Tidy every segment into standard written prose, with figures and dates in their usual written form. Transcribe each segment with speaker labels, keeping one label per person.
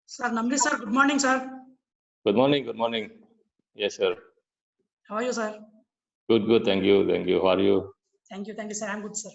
Speaker 1: Sir, Nambi sir, good morning, sir.
Speaker 2: Good morning, good morning. Yes, sir.
Speaker 1: How are you, sir?
Speaker 2: Good, good. Thank you, thank you. How are you?
Speaker 1: Thank you, sir. I'm good, sir.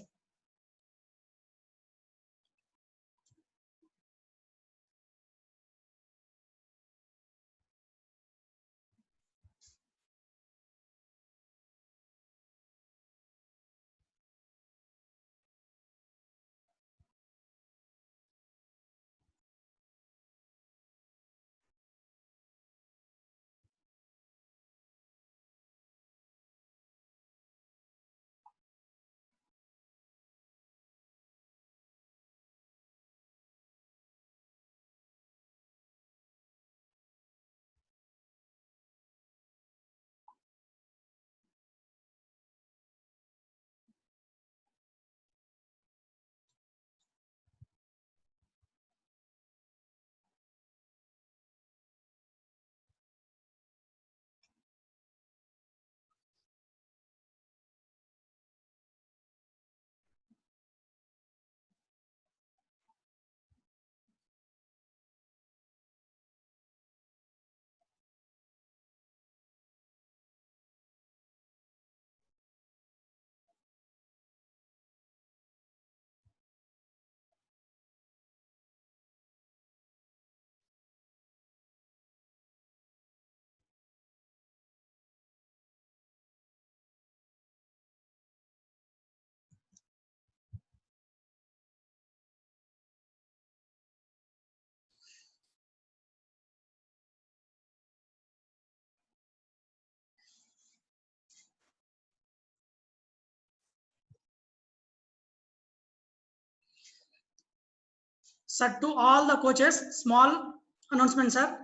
Speaker 1: Sir, to all the coaches, small announcement, sir.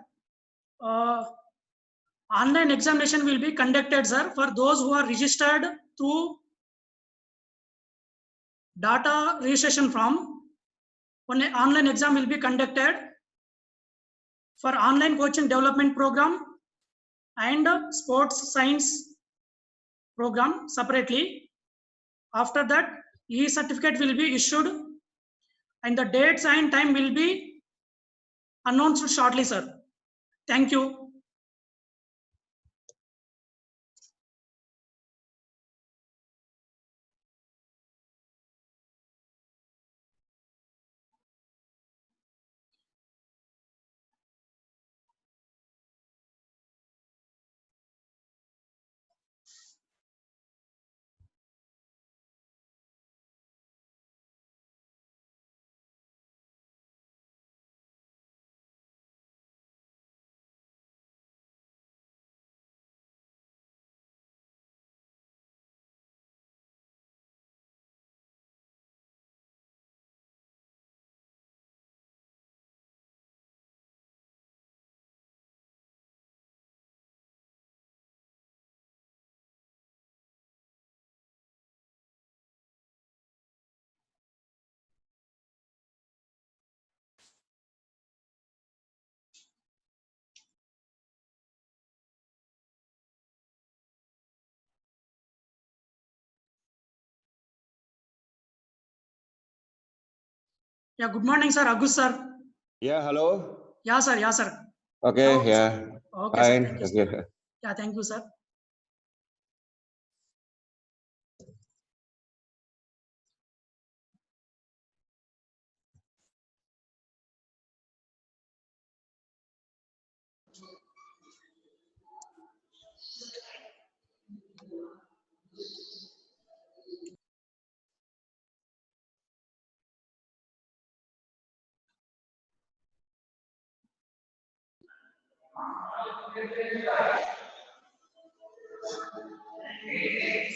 Speaker 1: Online examination will be conducted, sir, for those who are registered through data registration form. One online exam will be conducted for online coaching development program and sports science program separately. After that, e-certificate will be issued and the dates and time will be announced shortly, sir. Thank you. Yeah, good morning, sir. Agus, sir.
Speaker 3: Yeah, hello.
Speaker 1: Yeah, sir. Yeah, sir.
Speaker 3: Okay,
Speaker 1: Okay,
Speaker 3: yeah.
Speaker 1: sir. Okay,
Speaker 3: Fine.
Speaker 1: sir. Thank you, sir.
Speaker 3: Okay.
Speaker 1: Yeah, thank you, sir.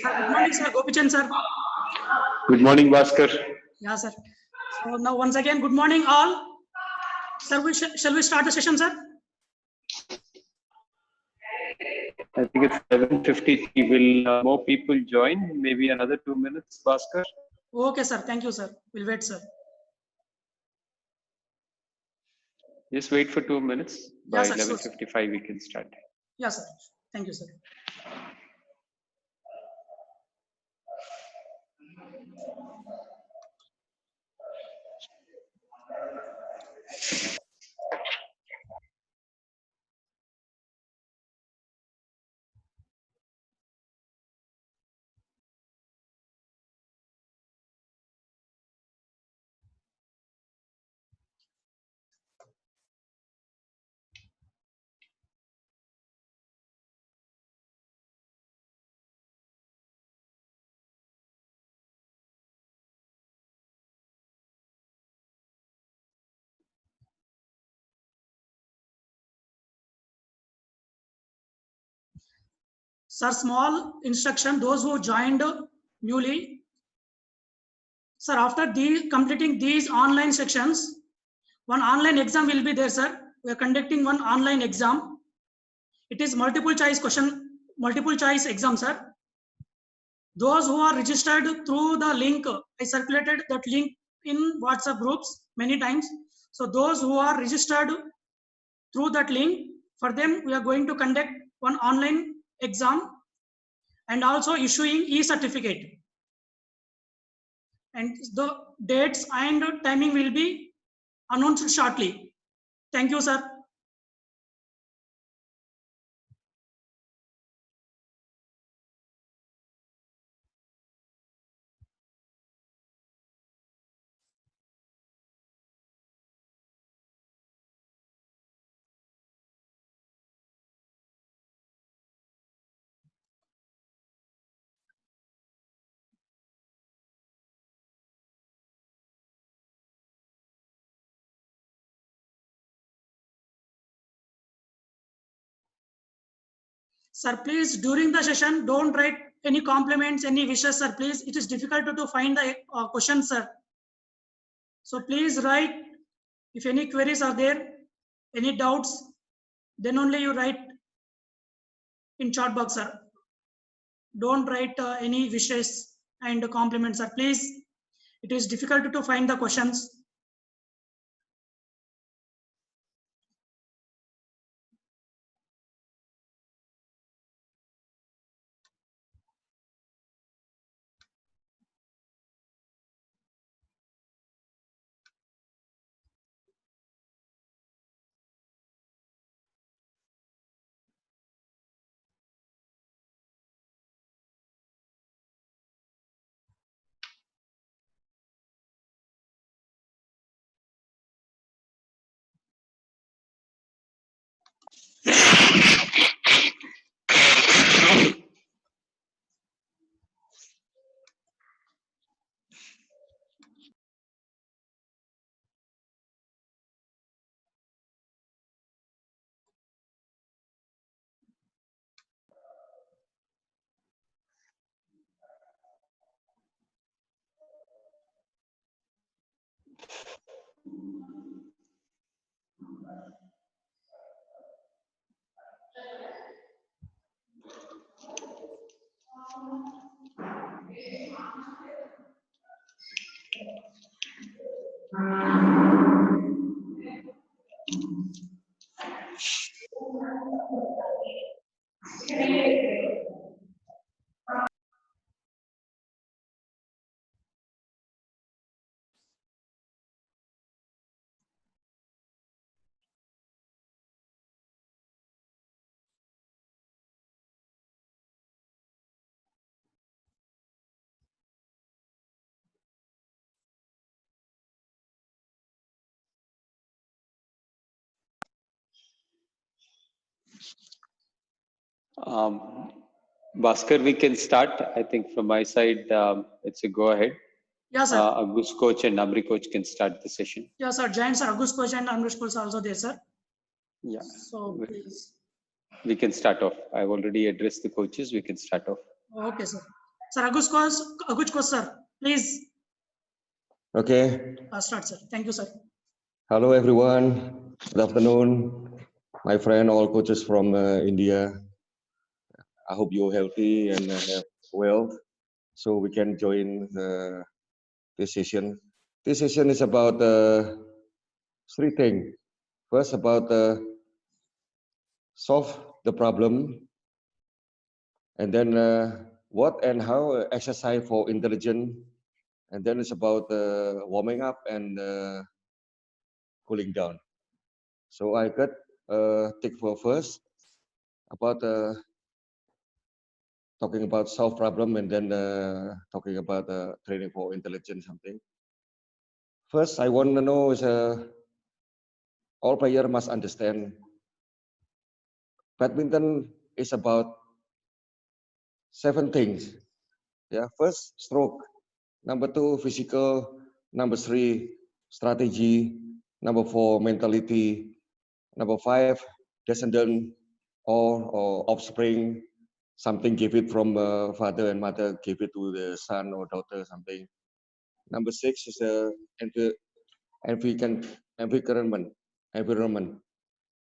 Speaker 1: Sir, good morning, sir. Gopichand, sir.
Speaker 4: Good morning, Bhaskar.
Speaker 1: Yeah, sir. So now once again, good morning, all. Sir, shall we start the session, sir?
Speaker 4: I think it's 7:53. Will more people join? Maybe another 2 minutes, Bhaskar?
Speaker 1: Okay, sir. Thank you, sir. We'll wait, sir.
Speaker 4: Just wait for 2 minutes. By
Speaker 1: Yeah, sir. Sure, sir.
Speaker 4: 11:55, we can start.
Speaker 1: Yeah, sir. Thank you, sir. Sir, small instruction, those who joined newly. Sir, after completing these online sections, one online exam will be there, sir. We are conducting one online exam. It is multiple choice exam, sir. Those who are registered through the link, I circulated that link in WhatsApp groups many times. So those who are registered through that link, for them, we are going to conduct one online exam and also issuing e-certificate. And the dates and timing will be announced shortly. Thank you, sir. Sir, please, during the session, don't write any compliments, any wishes, sir. Please, it is difficult to find the question, sir. So please write, if any queries are there, any doubts, then only you write in chat box, sir. Don't write any wishes and compliments, sir. Please, it is difficult to find the questions.
Speaker 4: Bhaskar, we can start. I think from my side, it's a go ahead.
Speaker 1: Yes, sir.
Speaker 4: Agus coach and Amri coach can start the session.
Speaker 1: Yes, sir. Giants are August coach and Amrish coach are also there, sir.
Speaker 4: Yeah.
Speaker 1: So please.
Speaker 4: We can start off. I've already addressed the coaches. We can start off.
Speaker 1: Okay, sir. Sir, August coach, sir. Please
Speaker 3: Okay.
Speaker 1: start, sir. Thank you, sir.
Speaker 3: Hello, everyone. Good afternoon. My friend, all coaches from India. I hope you're healthy and have well, so we can join this session. This session is about three things. First, about solve the problem, and then what and how exercise for intelligence, and then it's about warming up and cooling down. So I got take for first about talking about solve problem and then talking about training for intelligence something. First, I want to know is all player must understand badminton is about 7 things. Yeah, first stroke, number 2 physical, number 3 strategy, number 4 mentality, number 5 descendant or offspring, something give it from father and mother, give it to the son or daughter, something. Number 6 is environment. Environment.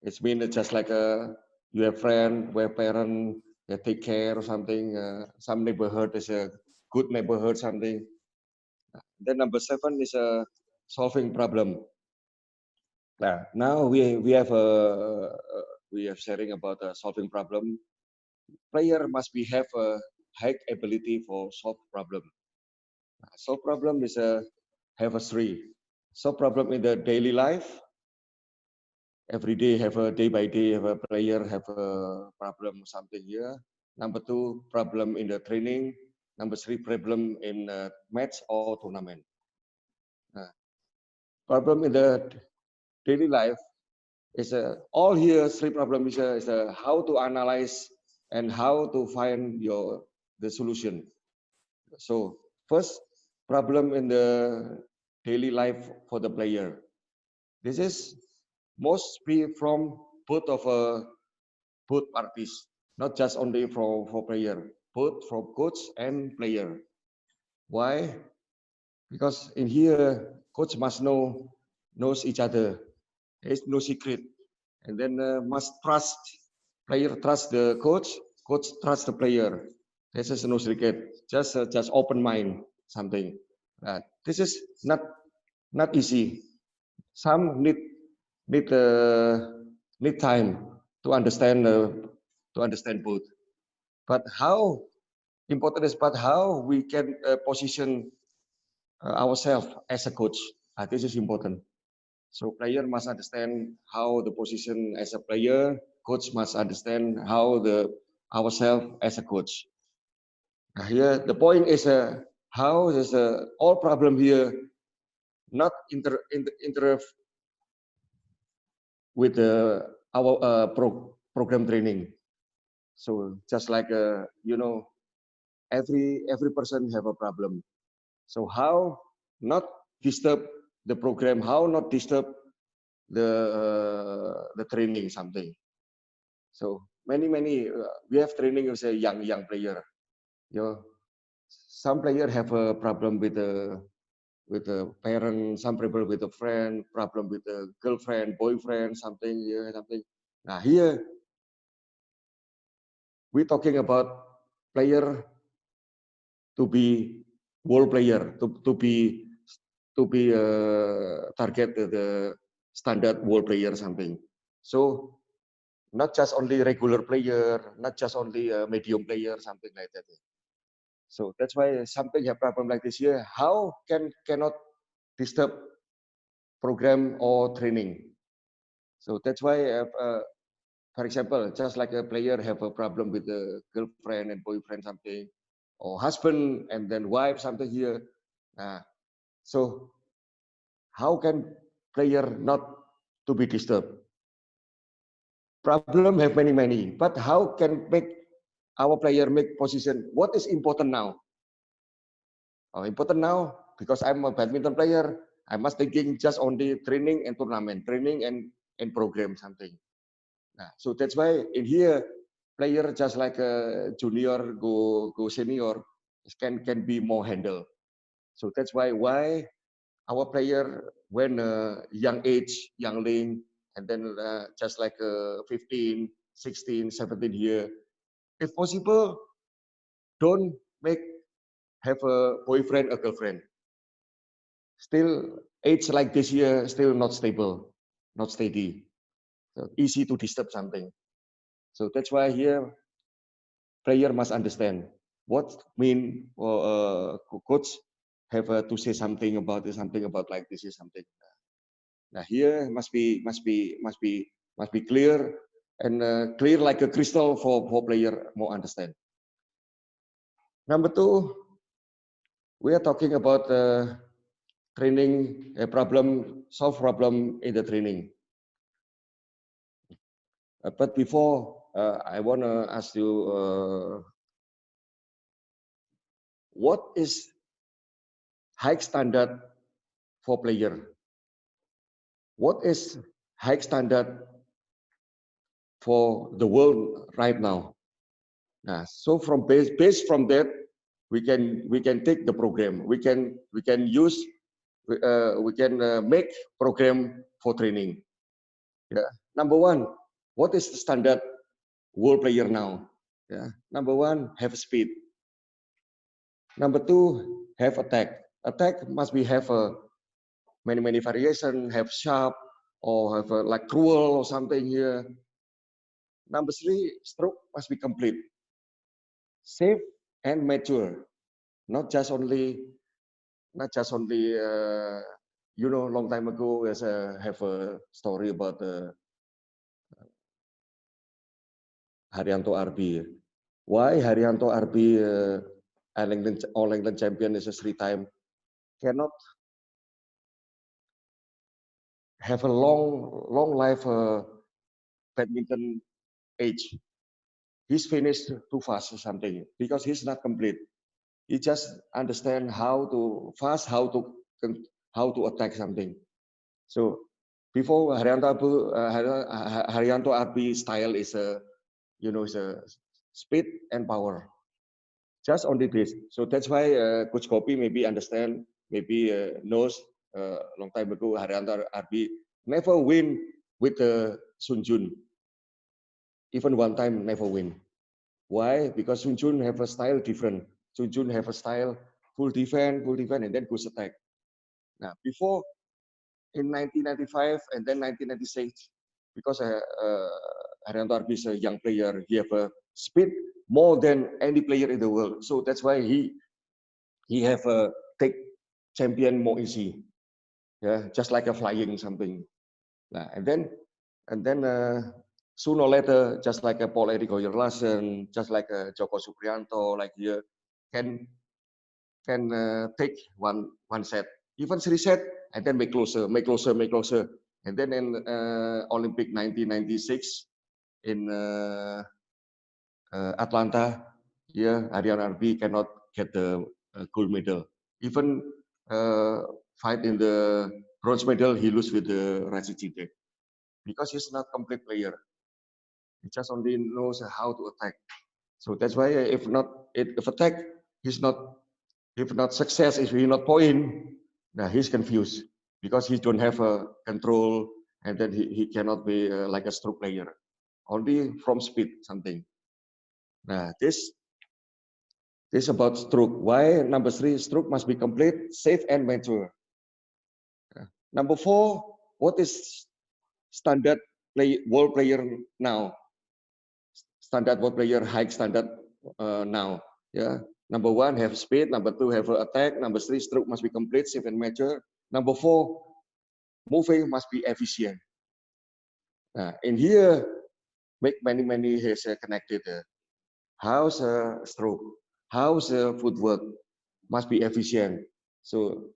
Speaker 3: It's mean just like you have friend, where parent they take care or something. Some neighborhood is a good neighborhood, something. Then number 7 is solving problem. Now we have sharing about solving problem. Player must be have a high ability for solve problem. Solve problem is have a 3. Solve problem in the daily life. Every day have a day by day have a player have a problem something here. Number 2 problem in the training. Number 3 problem in match or tournament. Problem in the daily life is all here 3 problem is how to analyze and how to find the solution. So first problem in the daily life for the player. This is must be from both of both parties, not just only for player, both from coach and player. Why? Because in here, coach must knows each other. There's no secret, and then must trust player trust the coach trust the player. This is no secret. Just open mind something. This is not easy. Some need time to understand both. But how important is but how we can position ourselves as a coach. This is important. So player must understand how the position as a player. Coach must understand how the ourselves as a coach. Here the point is how is all problem here not inter with our program training. So just like every person have a problem. So how not disturb the program? How not disturb the training something? So many we have training as a young player. You know, some player have a problem with the parent, some people with a friend, problem with a girlfriend, boyfriend, something something. Now here we're talking about player to be world player, to be target the standard world player something. So not just only regular player, not just only a medium player, something like that. So that's why something have problem like this here. How cannot disturb program or training? So that's why, for example, just like a player have a problem with the girlfriend and boyfriend something, or husband and then wife something here. So how can player not to be disturbed? Problem have many, but how can make our player make position? What is important now? Important now because I'm a badminton player. I must thinking just only training and tournament, training and program something. So that's why in here player just like a junior go senior can be more handle. So that's why our player when young age, youngling, and then just like 15, 16, 17 year, if possible, don't have a boyfriend or girlfriend. Still, age like this year, still not stable, not steady. So easy to disturb something. So that's why here, player must understand what mean coach have to say something about this, something about like this is something. Now here must be clear and clear like a crystal for player more understand. Number two, we are talking about training, a problem, solve problem in the training. But before, I want to ask you, what is high standard for player? What is high standard for the world right now? So from based from that, we can take the program. We can use we can make program for training. Yeah. Number one, what is the standard world player now? Yeah. Number one, have speed. Number two, have attack. Attack must be have many variation, have sharp or have like cruel or something here. Number three, stroke must be complete, safe and mature, not just only you know, long time ago as have a story about Haryanto RB. Why Haryanto RB All England champion is a 3-time cannot have a long life badminton age. He's finished too fast or something because he's not complete. He just understand how to attack something. So before Haryanto RB style is you know, is a speed and power. Just only this. So that's why Coach Kopi maybe understand, maybe knows long time ago Haryanto RB never win with Sun Jun. Even one time never win. Why? Because Sun Jun have a style different. Sun Jun have a style full defense, and then push attack. Now before in 1995 and then 1996, because Haryanto RB is a young player, he have a speed more than any player in the world. So that's why he have a take champion more easy. Yeah, just like a flying something. And then sooner or later, just like a Paul Erik Hoyer Larsen, just like a Joko Supriyanto, like here, can take one set, even 3 set, and then make closer. And then in Olympic 1996 in Atlanta, here Haryanto RB cannot get the gold medal. Even fight in the bronze medal, he lose with the Rashid Sidek because he's not complete player. He just only knows how to attack. So that's why if attack, he's not. If not success, if he not point, now he's confused because he don't have a control, and then he cannot be like a stroke player, only from speed something. Now this about stroke. Why number 3? Stroke must be complete, safe and mature. Number 4, what is standard world player now? Standard world player, high standard now. Yeah. Number 1, have speed. Number 2, have attack. Number 3, stroke must be complete, safe and mature. Number 4, moving must be efficient. In here, make many has connected. How's stroke? How's footwork? Must be efficient. So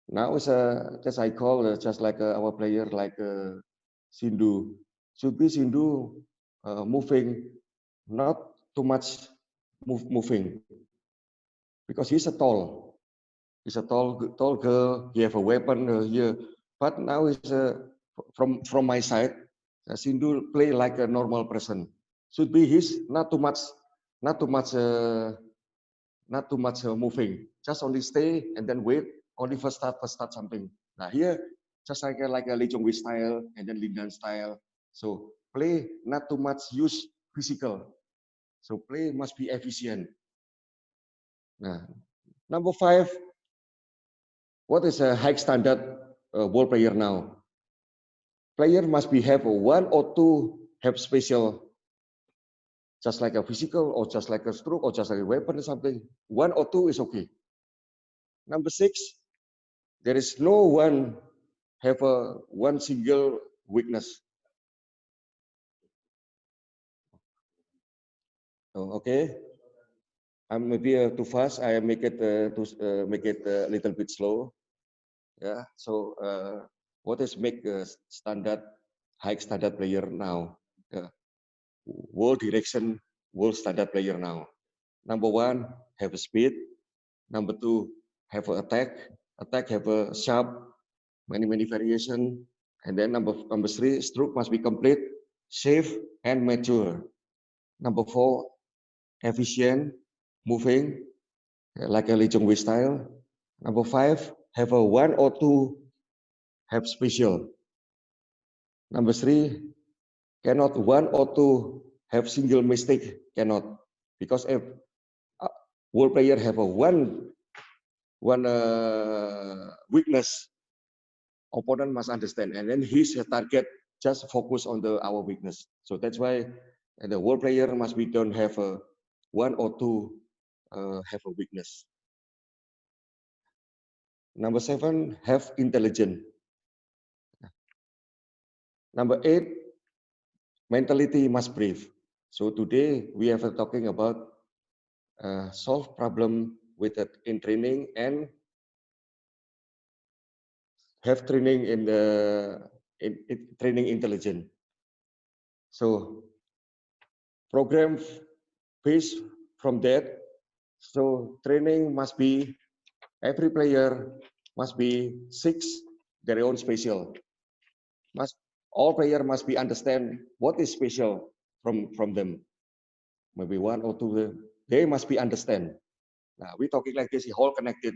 Speaker 3: now is just I call just like our player like Sindhu. Should be Sindhu moving, not too much moving, because he's a tall girl. He have a weapon here, but now is from my side, Sindhu play like a normal person. Should be his not too much moving. Just only stay and then wait. Only first start something. Now here, just like a Lee Chong Wei style and then Lin Dan style. So play not too much use physical. So play must be efficient. Now, number 5, what is a high standard world player now? Player must be have 1 or 2 have special, just like a physical or just like a stroke or just like a weapon or something. 1 or 2 is okay. Number 6, there is no one have a one single weakness. Oh, okay. I'm maybe too fast. I make it make it a little bit slow. Yeah. So what is make a standard high standard player now? World direction, world standard player now. Number one, have a speed. Number two, have an attack. Attack have a sharp, many variation. And then number three, stroke must be complete, safe, and mature. Number four, efficient, moving, like a Lee Jong Wei style. Number five, have a one or two, have special. Number three, cannot one or two have single mistake, cannot. Because if world player have a one weakness, opponent must understand, and then his target just focus on our weakness. So that's why the world player must be don't have a one or two have a weakness. Number seven, have intelligence. Number eight, mentality must brave. So today we have talking about solve problem with it in training and have training in the training intelligence. So program based from that. So training must be every player must be their own special. All player must be understand what is special from them. Maybe one or two they must be understand. Now we talking like this, all connected.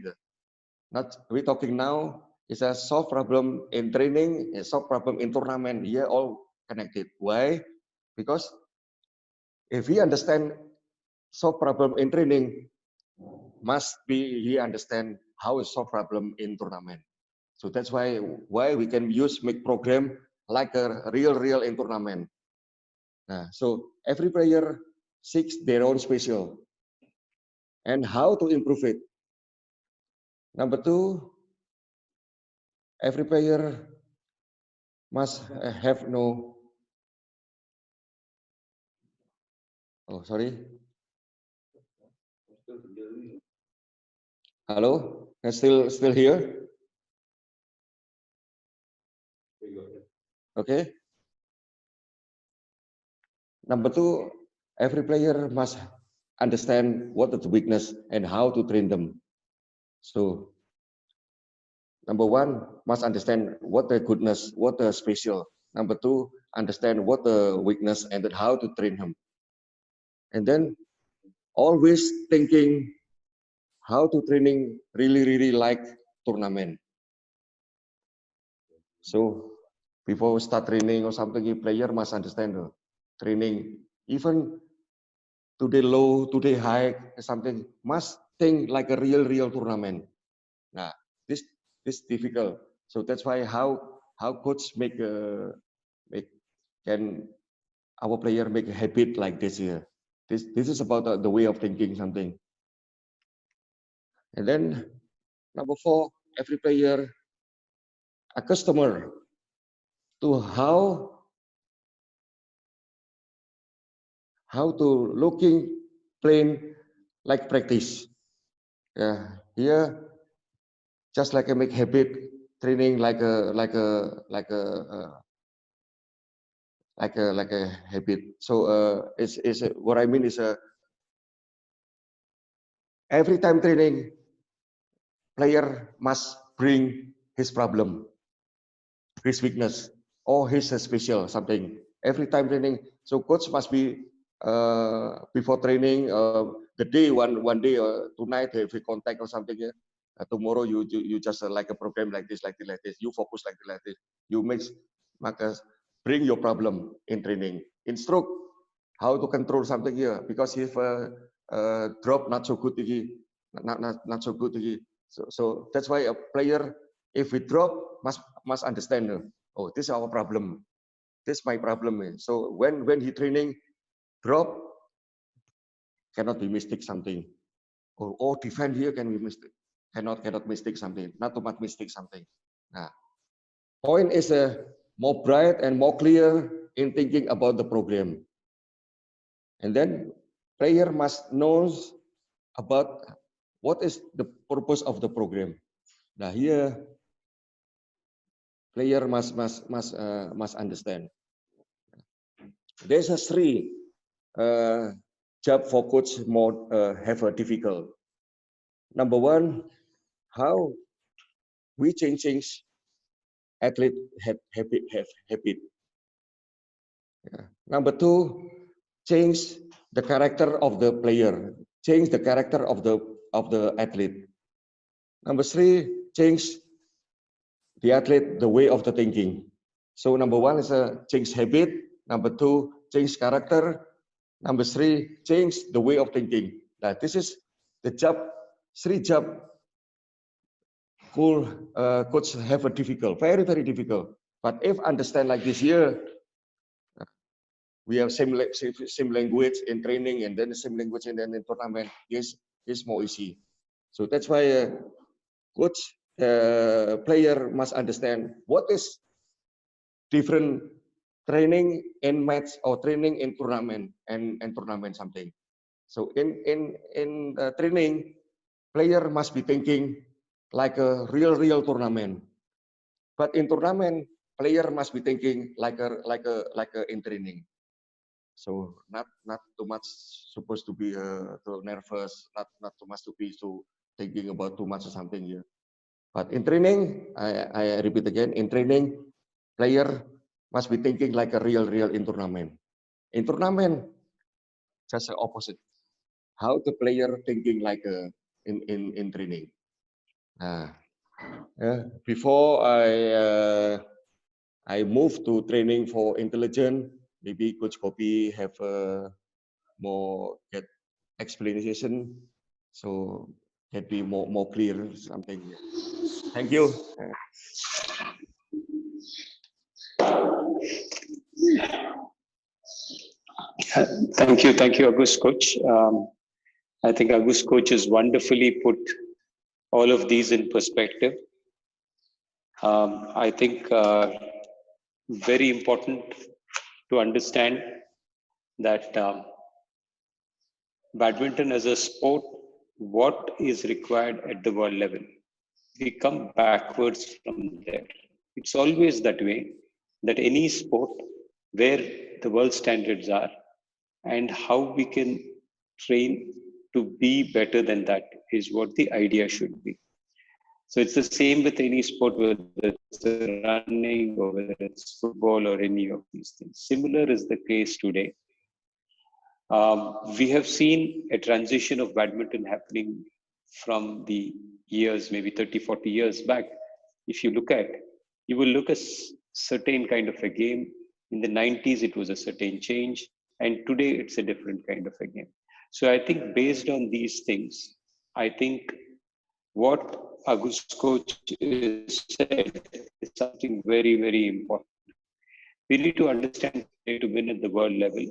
Speaker 3: Not we talking now is a solve problem in training, a solve problem in tournament. Yeah, all connected. Why? Because if we understand solve problem in training, must be he understand how to solve problem in tournament. So that's why we can make program like a real in tournament. So every player seeks their own special and how to improve it. Number two, every player must have no. Oh, sorry. Hello, still here? Okay. Number two, every player must understand what is the weakness and how to train them. So, number one, must understand what the goodness, what the special. Number two, understand what the weakness and then how to train him. And then always thinking how to training really like tournament. So before we start training or something, a player must understand the training. Even today low, today high, something must think like a real tournament. Nah, this difficult. So that's why how coach can our player make a habit like this here. This is about the way of thinking something. And then number four, every player a customer to how to looking playing like practice. Yeah, here just like a make habit training like a habit. So is what I mean is every time training player must bring his problem, his weakness, or his special something every time training. So coach must be before training the day one day tonight if we contact or something. Tomorrow you just like a program like this. You focus like this. You make bring your problem in training. In stroke, how to control something here because if drop not so good, not so good. So that's why a player if we drop must understand. Oh, this is our problem. This is my problem. So when he training drop cannot be mistake something. Or defend here can be mistake. Cannot mistake something. Not too much mistake something. Nah, point is more bright and more clear in thinking about the program. And then player must know about what is the purpose of the program. Now here, player must understand. There's a three job for coach more have a difficult. Number one, how we change athlete habit. Yeah. Number two, change the character of the player, change the character of the athlete. Number three, change the athlete the way of the thinking. So number one is a change habit. Number two, change character. Number three, change the way of thinking. Now this is the job, three job coach have a difficult, very difficult. But if understand like this here, we have same language in training and then the same language and then in tournament. Yes, it's more easy. So that's why coach player must understand what is different training in match or training in tournament and tournament something. So in training, player must be thinking like a real tournament. But in tournament, player must be thinking like a in training. So not too much supposed to be too nervous, not too much to be so thinking about too much or something here. But in training, I repeat again, in training, player must be thinking like a real in tournament. In tournament, just the opposite. How the player thinking like in training. Before I moved to training for intelligence, maybe Coach Kopi have more get explanation, so can be more clear something. Thank you.
Speaker 4: Thank you, August Coach. I think August Coach has wonderfully put all of these in perspective. I think very important to understand that badminton as a sport, what is required at the world level? We come backwards from there. It's always that way, that any sport where the world standards are and how we can train to be better than that is what the idea should be. So it's the same with any sport, whether it's running or whether it's football or any of these things. Similar is the case today. We have seen a transition of badminton happening from the years, maybe 30, 40 years back. If you look at, you will look at certain kind of a game. In the 90s, it was a certain change. And today it's a different kind of a game. So I think based on these things, I think what August Coach said is something very important. We need to understand to win at the world level.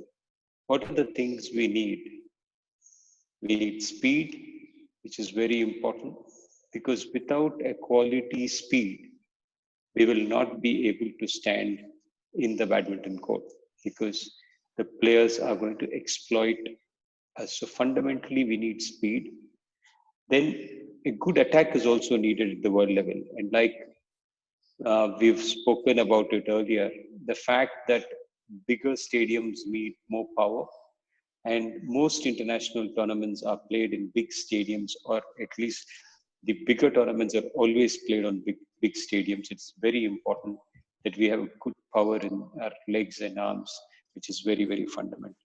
Speaker 4: What are the things we need? We need speed, which is very important, because without a quality speed, we will not be able to stand in the badminton court because the players are going to exploit us. So fundamentally, we need speed. Then a good attack is also needed at the world level. And like we've spoken about it earlier, the fact that bigger stadiums need more power, and most international tournaments are played in big stadiums, or at least the bigger tournaments are always played on big stadiums. It's very important that we have good power in our legs and arms, which is very fundamental.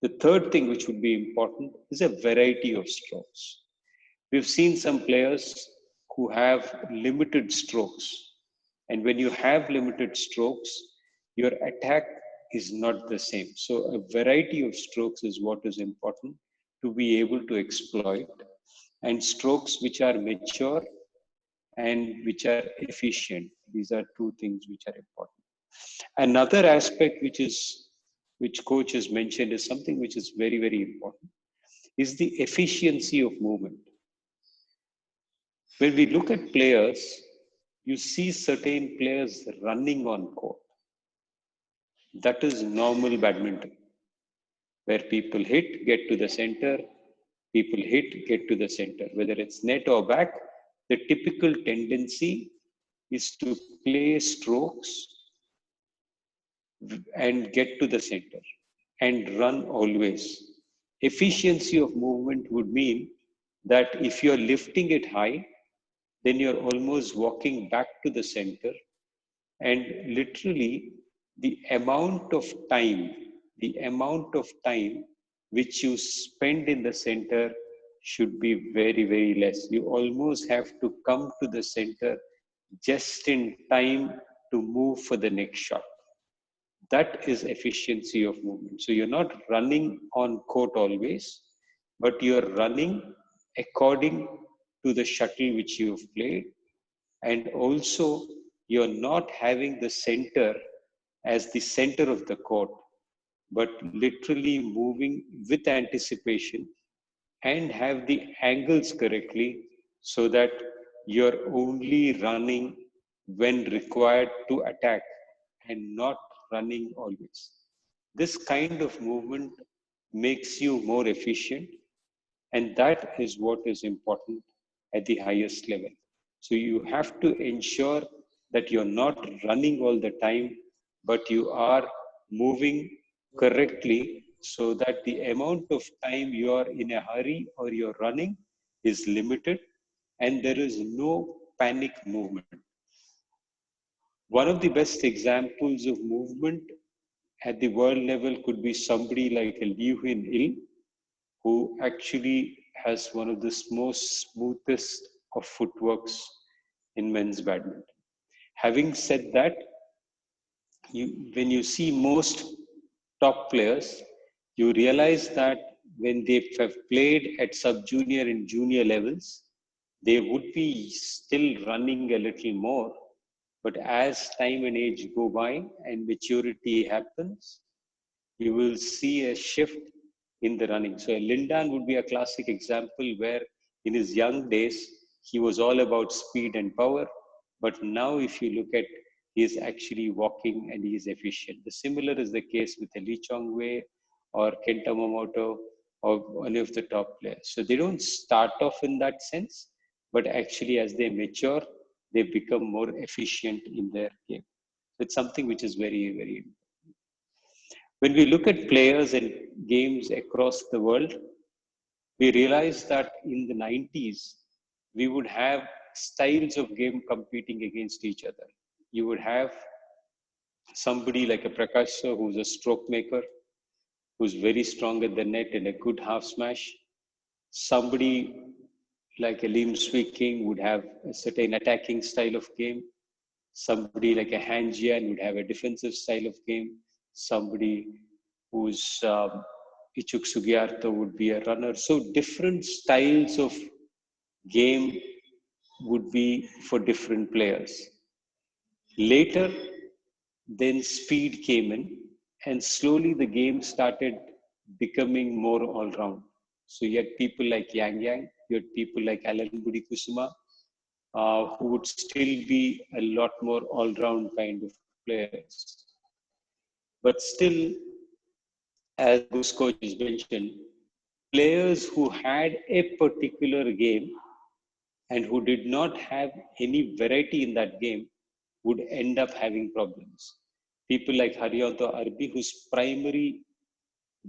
Speaker 4: The third thing which would be important is a variety of strokes. We've seen some players who have limited strokes. And when you have limited strokes, your attack is not the same. So a variety of strokes is what is important to be able to exploit, and strokes which are mature and which are efficient. These are two things which are important. Another aspect which coach has mentioned is something which is very important, is the efficiency of movement. When we look at players, you see certain players running on court. That is normal badminton, where people hit, get to the center, people hit, get to the center. Whether it's net or back, the typical tendency is to play strokes and get to the center and run always. Efficiency of movement would mean that if you're lifting it high, then you're almost walking back to the center, and literally the amount of time which you spend in the center should be very, very less. You almost have to come to the center just in time to move for the next shot. That is efficiency of movement. So you're not running on court always, but you're running according to the shuttle which you've played. And also, you're not having the center as the center of the court, but literally moving with anticipation and have the angles correctly so that you're only running when required to attack and not running always. This kind of movement makes you more efficient, and that is what is important at the highest level. So you have to ensure that you're not running all the time, but you are moving correctly so that the amount of time you are in a hurry or you're running is limited and there is no panic movement. One of the best examples of movement at the world level could be somebody like a Liu Hin Il, who actually has one of the most smoothest of footworks in men's badminton. Having said that, when you see most top players, you realize that when they have played at sub-junior and junior levels, they would be still running a little more. But as time and age go by and maturity happens, you will see a shift in the running. So Lin Dan would be a classic example where in his young days, he was all about speed and power. But now if you look at, he is actually walking and he is efficient. The similar is the case with Lee Chong Wei or Kenta Momoto or any of the top players. So they don't start off in that sense, but actually as they mature, they become more efficient in their game. It's something which is very, very important. When we look at players and games across the world, we realize that in the 90s, we would have styles of game competing against each other. You would have somebody like a Prakash Sir, who's a stroke maker, who's very strong at the net and a good half smash. Somebody like a Lim Swee King would have a certain attacking style of game. Somebody like a Han Jian would have a defensive style of game. Somebody who's Ichuk Sugiarto would be a runner. So different styles of game would be for different players. Later, then speed came in and slowly the game started becoming more all-round. So you had people like Yang Yang, you had people like Alanbudi Kusuma, who would still be a lot more all-round kind of players. But still, as this coach has mentioned, players who had a particular game and who did not have any variety in that game would end up having problems. People like Haryanto Arbi, whose primary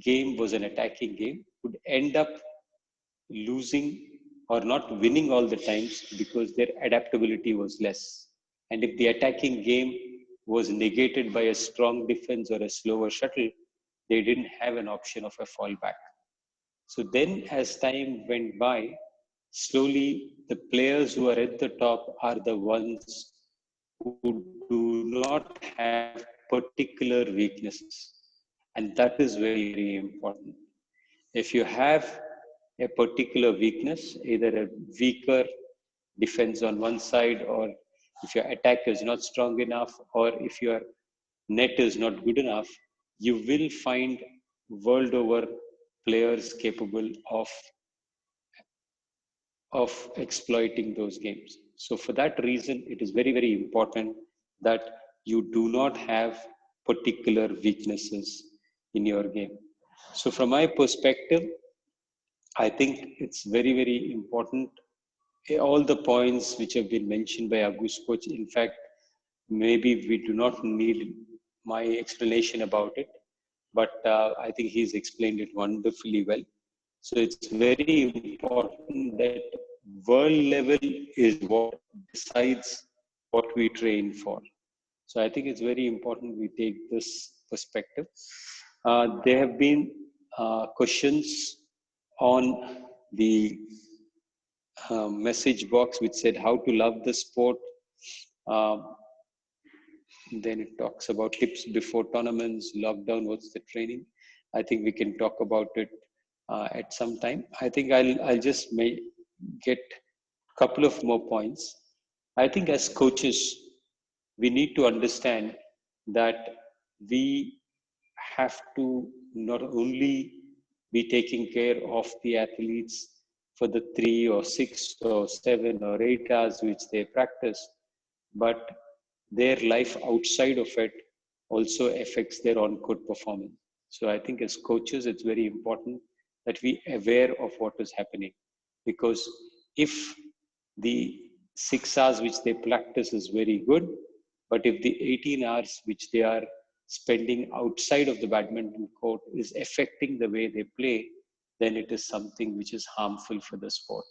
Speaker 4: game was an attacking game, would end up losing or not winning all the times because their adaptability was less. And if the attacking game was negated by a strong defense or a slower shuttle, they didn't have an option of a fallback. So then as time went by, slowly the players who are at the top are the ones who do not have particular weaknesses. And that is very, very important. If you have a particular weakness, either a weaker defense on one side, or if your attack is not strong enough, or if your net is not good enough, you will find world over players capable of exploiting those games. So for that reason, it is very, very important that you do not have particular weaknesses in your game. So from my perspective, I think it's very, very important. All the points which have been mentioned by Agus coach, in fact, maybe we do not need my explanation about it, but I think he's explained it wonderfully well. So it's very important that world level is what decides what we train for. So I think it's very important we take this perspective. There have been questions on the message box which said how to love the sport. Then it talks about tips before tournaments, lockdown, what's the training. I think we can talk about it at some time. I think I'll just get a couple of more points. I think as coaches, we need to understand that we have to not only be taking care of the athletes for the 3 or 6 or 7 or 8 hours which they practice, but their life outside of it also affects their on-court performance. So I think as coaches, it's very important that we are aware of what is happening, because if the 6 hours which they practice is very good, but if the 18 hours which they are spending outside of the badminton court is affecting the way they play, then it is something which is harmful for the sport.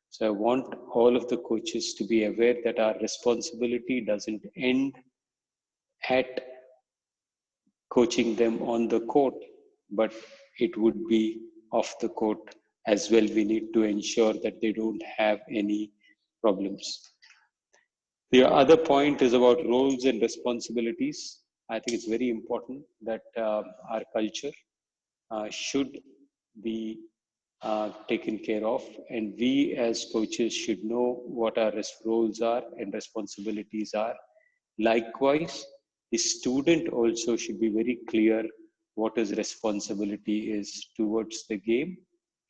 Speaker 4: So I want all of the coaches to be aware that our responsibility doesn't end at coaching them on the court, but it would be off the court as well. We need to ensure that they don't have any problems. The other point is about roles and responsibilities. I think it's very important that our culture should be taken care of, and we as coaches should know what our roles are and responsibilities are. Likewise, the student also should be very clear what his responsibility is towards the game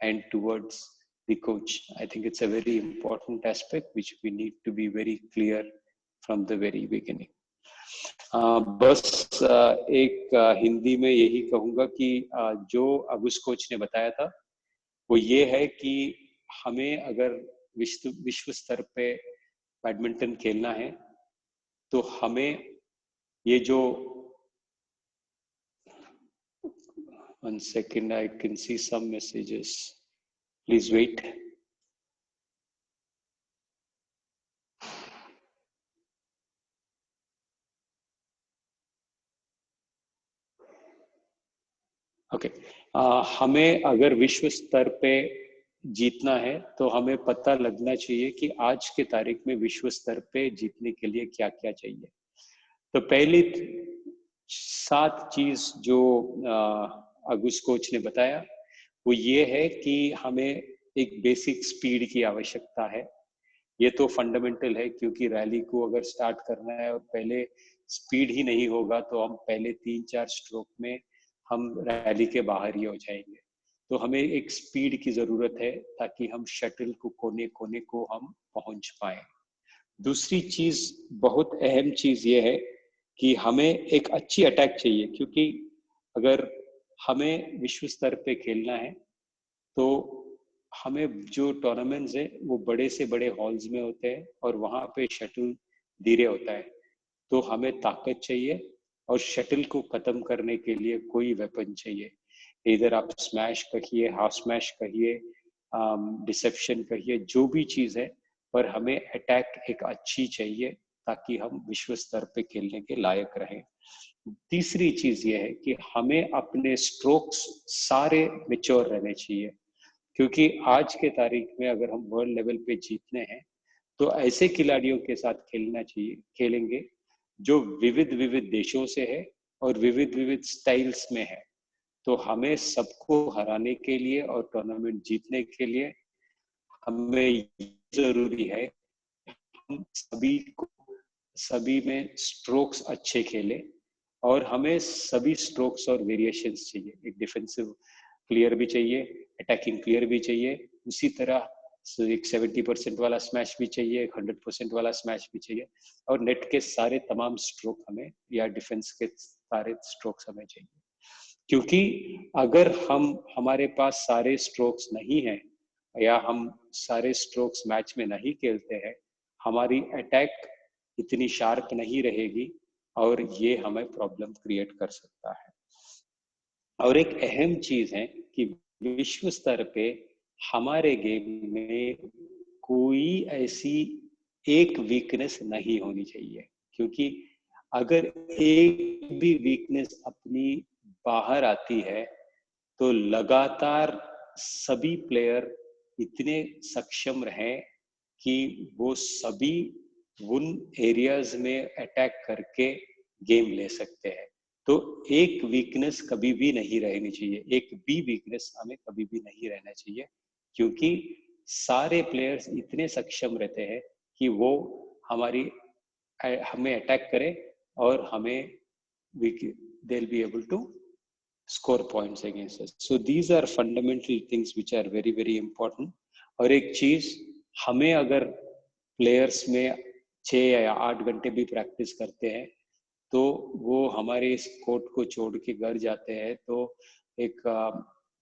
Speaker 4: and towards the coach. I think it's a very important aspect which we need to be very clear from the very beginning. बस एक हिंदी में यही कहूँगा कि जो अगुस coach ने बताया था वो ये है कि हमें अगर विश्व स्तर पे बैडमिंटन खेलना है तो हमें ये जो one second, I can see some messages. Please wait. Okay. हमें अगर विश्व स्तर पे जीतना है तो हमें पता लगना चाहिए कि आज के तारीख में विश्व स्तर पे जीतने के लिए क्या क्या चाहिए. तो पहली 7 चीज जो अगुस कोच ने बताया वो ये है कि हमें एक बेसिक स्पीड की आवश्यकता है. ये तो फंडामेंटल है, क्योंकि रैली को अगर स्टार्ट करना है और पहले स्पीड ही नहीं होगा तो हम पहले 3-4 स्ट्रोक में हम रैली के बाहर ही हो जाएंगे. तो हमें एक स्पीड की जरूरत है ताकि हम शटल को कोने कोने को हम पहुंच पाए. दूसरी चीज, बहुत अहम चीज ये है कि हमें एक अच्छी अटैक चाहिए, क्योंकि अगर हमें विश्व स्तर पे खेलना है तो हमें जो टूर्नामेंट्स है वो बड़े से बड़े हॉल्स में होते हैं और वहां पे शटल धीरे होता है. तो हमें ताकत चाहिए और शटल को खत्म करने के लिए कोई वेपन चाहिए. इधर आप स्मैश कहिए, हाफ स्मैश कहिए, डिसेप्शन कहिए, जो भी चीज है, पर हमें अटैक एक अच्छी चाहिए ताकि हम विश्व स्तर पे खेलने के लायक रहें. तीसरी चीज ये है कि हमें अपने स्ट्रोक्स सारे मैच्योर रहने चाहिए, क्योंकि आज के तारीख में अगर हम वर्ल्ड लेवल पे जीतने हैं तो ऐसे खिलाड़ियों के साथ खेलेंगे जो विविध विविध देशों से है और विविध विविध स्टाइल्स में है. तो हमें सबको हराने के लिए और टूर्नामेंट जीतने के लिए हमें जरूरी है हम सभी में स्ट्रोक्स अच्छे खेले, और हमें सभी स्ट्रोक्स और वेरिएशंस चाहिए. एक डिफेंसिव क्लियर भी चाहिए, अटैकिंग क्लियर भी चाहिए, उसी तरह So एक 70% वाला स्मैश भी चाहिए, एक 100% वाला स्मैश भी चाहिए, और नेट के सारे तमाम स्ट्रोक हमें या डिफेंस के सारे स्ट्रोक्स हमें चाहिए। क्योंकि अगर हमारे पास सारे स्ट्रोक्स नहीं हैं या हम सारे स्ट्रोक्स मैच में नहीं खेलते हैं, हमारी अटैक इतनी शार्प नहीं रहेगी और ये हमें प्रॉब्लम क्रिएट कर सकता है। और एक अहम चीज है कि विश्व स्तर पे हमारे गेम में कोई ऐसी एक वीकनेस नहीं होनी चाहिए, क्योंकि अगर एक भी वीकनेस अपनी बाहर आती है तो लगातार सभी प्लेयर इतने सक्षम रहे कि वो सभी उन एरियाज में अटैक करके गेम ले सकते हैं। तो एक वीकनेस कभी भी नहीं रहनी चाहिए, एक भी वीकनेस हमें कभी भी नहीं रहना चाहिए, क्योंकि सारे प्लेयर्स इतने सक्षम रहते हैं कि वो हमें अटैक करें और हमें they'll be able to score points against us. So these are fundamental things which are very very important. और एक चीज, हमें अगर प्लेयर्स में 6 या 8 घंटे भी प्रैक्टिस करते हैं तो वो हमारे इस कोर्ट को छोड़ के घर जाते हैं तो एक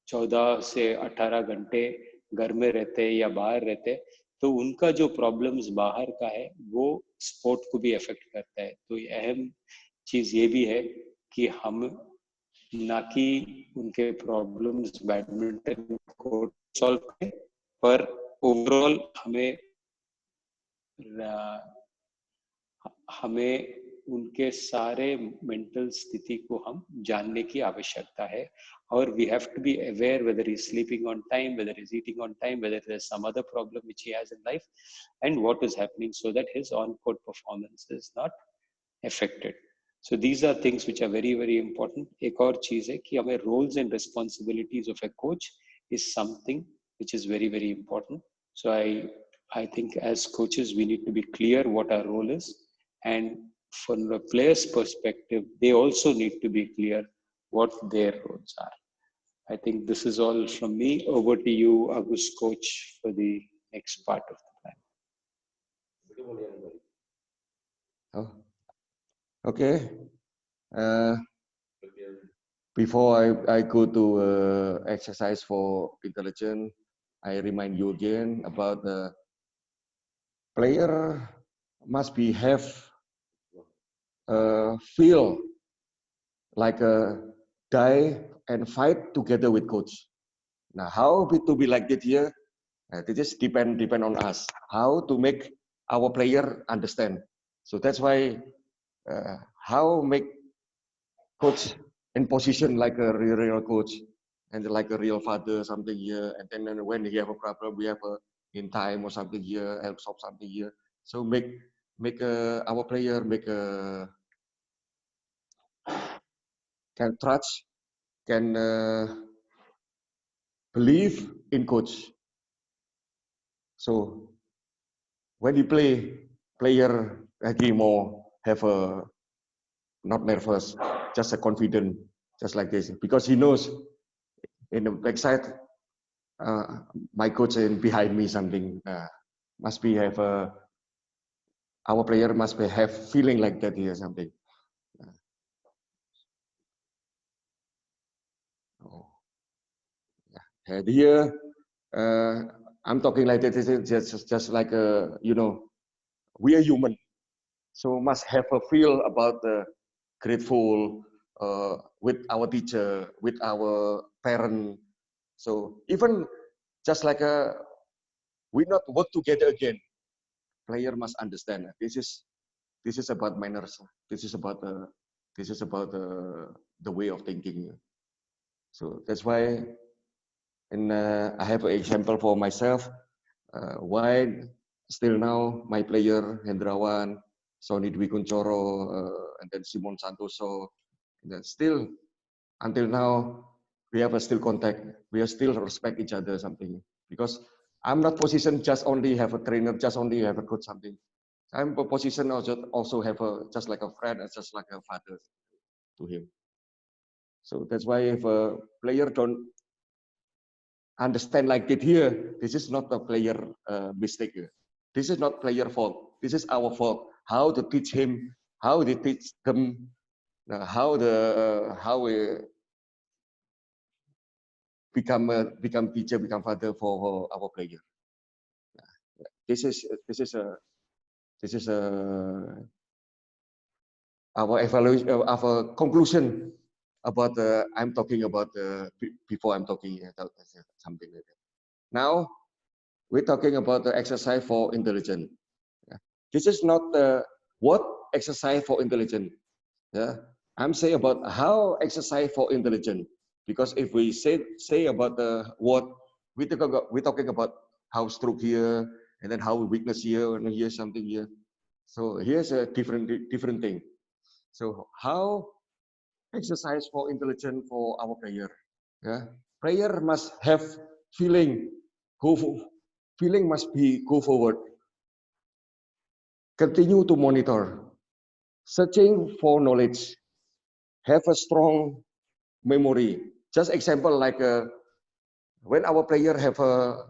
Speaker 4: 14 से 18 घंटे घर में रहते हैं या बाहर रहते हैं, तो उनका जो प्रॉब्लम्स बाहर का है वो स्पोर्ट को भी अफेक्ट करता है। तो अहम चीज ये भी है कि हम ना कि उनके प्रॉब्लम्स बैडमिंटन कोर्ट सॉल्व करें, पर ओवरऑल हमें उनके सारे मेंटल स्थिति को हम जानने की आवश्यकता है। और we have to be aware whether he's sleeping on time, whether he's eating on time, whether there's some other problem which he has in life, and what is happening so that his on-court performance is not affected. So these are things which are very very important. एक और चीज है कि हमें roles and responsibilities of a coach is something which is very very important. So I think as coaches we need to be clear what our role is, and from the player's perspective they also need to be clear what their roles are. I think this is all from me. Over to you, Agus coach, for the next part of the plan.
Speaker 3: Oh, okay. Before I go to exercise for intelligence, I remind you again about the player must be have feel like a die and fight together with coach. Now, how to be like that here? It just depend on us. How to make our player understand. So that's why how make coach in position like a real coach and like a real father something here. And then when he have a problem, we have a in time or something here, help solve something here. So make our player make a can trust, can believe in coach. So when you play, player again more have a not nervous, just a confident, just like this, because he knows in the backside, my coach and behind me something must be have a our player must be have feeling like that here something. And here, I'm talking like that. This is just like you know, we are human, so must have a feel about the grateful with our teacher, with our parent. So even just like we not work together again, player must understand this is about manners. This is about the way of thinking. So that's why, and I have an example for myself. Why still now my player Hendrawan, Sonny Dwi Kunchoro, and then Simon Santoso, and then still until now we have a still contact. We are still respect each other something, because I'm not positioned just only have a trainer, just only have a coach something. I'm a position also have a just like a friend and just like a father to him. So that's why if a player don't understand like it here. This is not a player mistake. This is not player fault. This is our fault. How to teach him? How to teach them? How we become teacher, become father for our player. This is our evaluation, our conclusion about I'm talking about before I'm talking something like that. Now we're talking about the exercise for intelligence. This is not what exercise for intelligence. I'm saying about how exercise for intelligence, because if we say about the what we're talking about how stroke here and then how weakness here and here something here. So here's a different thing. So how exercise for intelligence for our player? Player must have feeling. Feeling must be go forward. Continue to monitor. Searching for knowledge. Have a strong memory. Just example like when our player have a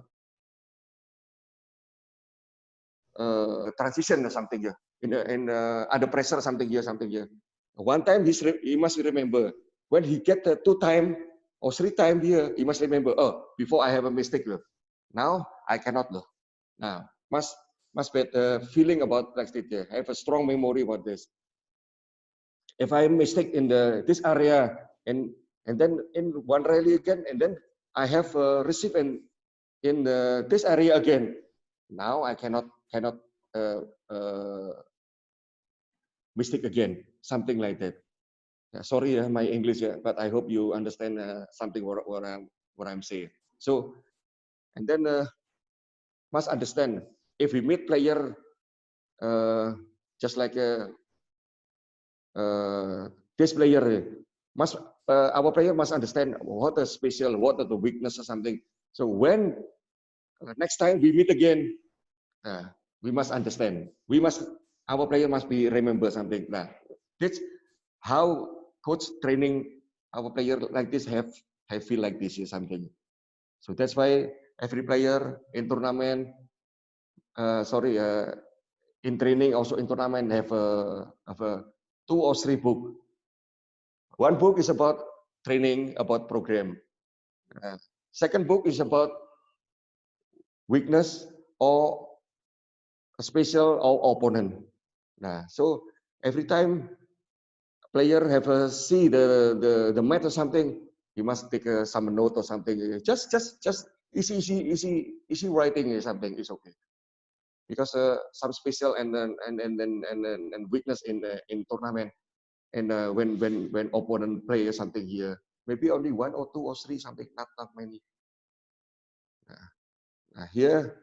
Speaker 3: transition or something here, in under pressure or something here. One time he must remember when he get 2 time or 3 time here, he must remember. Oh, before I have a mistake. Now I cannot. Now must be feeling about like this. Have a strong memory about this. If I mistake in this area and then in one rally again, and then I have received in this area again. Now I cannot mistake again, something like that. Sorry, my English, but I hope you understand something what I'm saying. So, and then must understand if we meet player just like this player must our player must understand what is special, what are the weakness or something. So when next time we meet again, we must understand. Our player must be remember something. That's how coach training our player like this have feel like this or something. So that's why every player in tournament, in training also in tournament have a 2 or 3 book. One book is about training, about program. Second book is about weakness or special or opponent. So every time player have a see the match or something, you must take some note or something. Just easy writing or something is okay. Because some special and weakness in tournament, and when opponent play or something here, maybe only 1 or 2 or 3 something, not many. Here,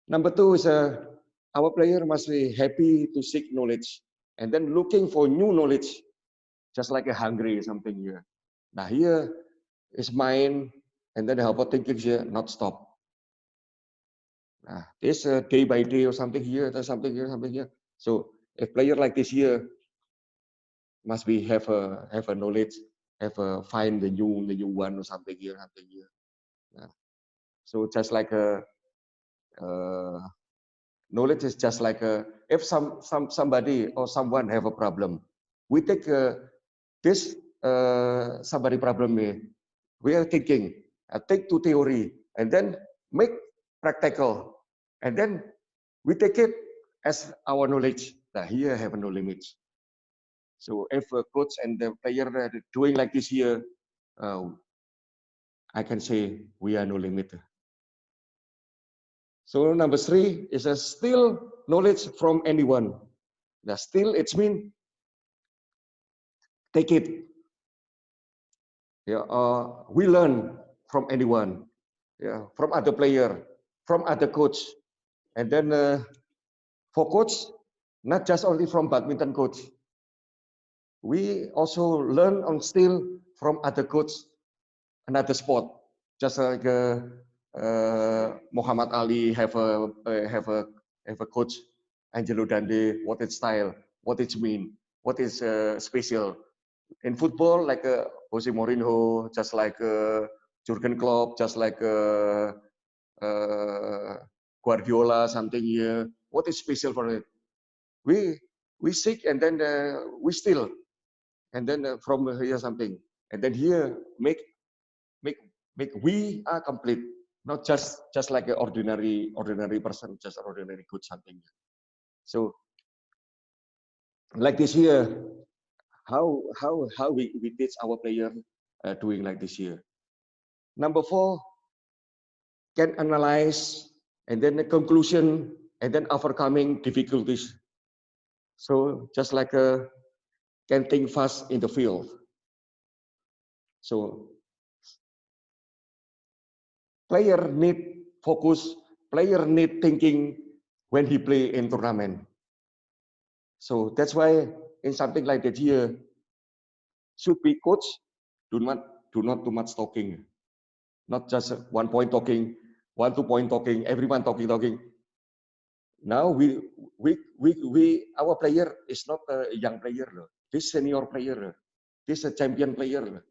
Speaker 3: number 2 is our player must be happy to seek knowledge and then looking for new knowledge, just like a hungry something here. Now here is mind, and then how about thinking here, not stop. This day by day or something here, there's something here. So a player like this here must be have a knowledge, find the new one or something here. So just like a knowledge is just like if somebody or someone have a problem, we take this somebody problem here. We are thinking, take to theory and then make practical, and then we take it as our knowledge. Here have no limits. So if a coach and the player are doing like this here, I can say we are no limit. So number 3 is a still knowledge from anyone. Still it's mean take it. We learn from anyone, from other player, from other coach, and then for coach, not just only from badminton coach. We also learn on still from other coach, another sport, just like Muhammad Ali have a coach, Angelo Dande, what is style, what it mean, what is special. In football, like Jose Mourinho, just like Jurgen Klopp, just like Guardiola, something here. What is special for it? We sick and then we steal, and then from here something, and then here make we are complete, not just like an ordinary person, just ordinary good something. So like this year, how we teach our player doing like this year. Number 4, can analyze and then the conclusion and then overcoming difficulties. So just like can think fast in the field. So player need focus, player need thinking when he play in tournament. So that's why in something like that here, should be coach, do not too much talking. Not just 1 point talking, 1, 2 point talking, everyone talking. Now our player is not a young player. This senior player. This a champion player.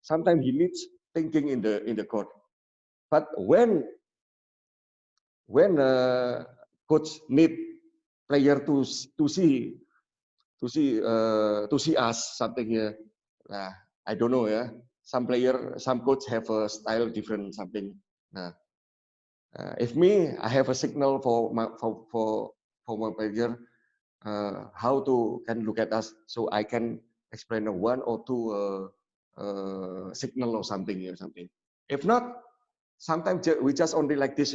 Speaker 3: Sometimes he needs thinking in the court. But when coach need player to see us something here, I don't know, yeah. Some player, some coach have a style different something. If me, I have a signal for my player, how to can look at us, so I can explain 1 or 2 signal or something or something. If not, sometimes we just only like this.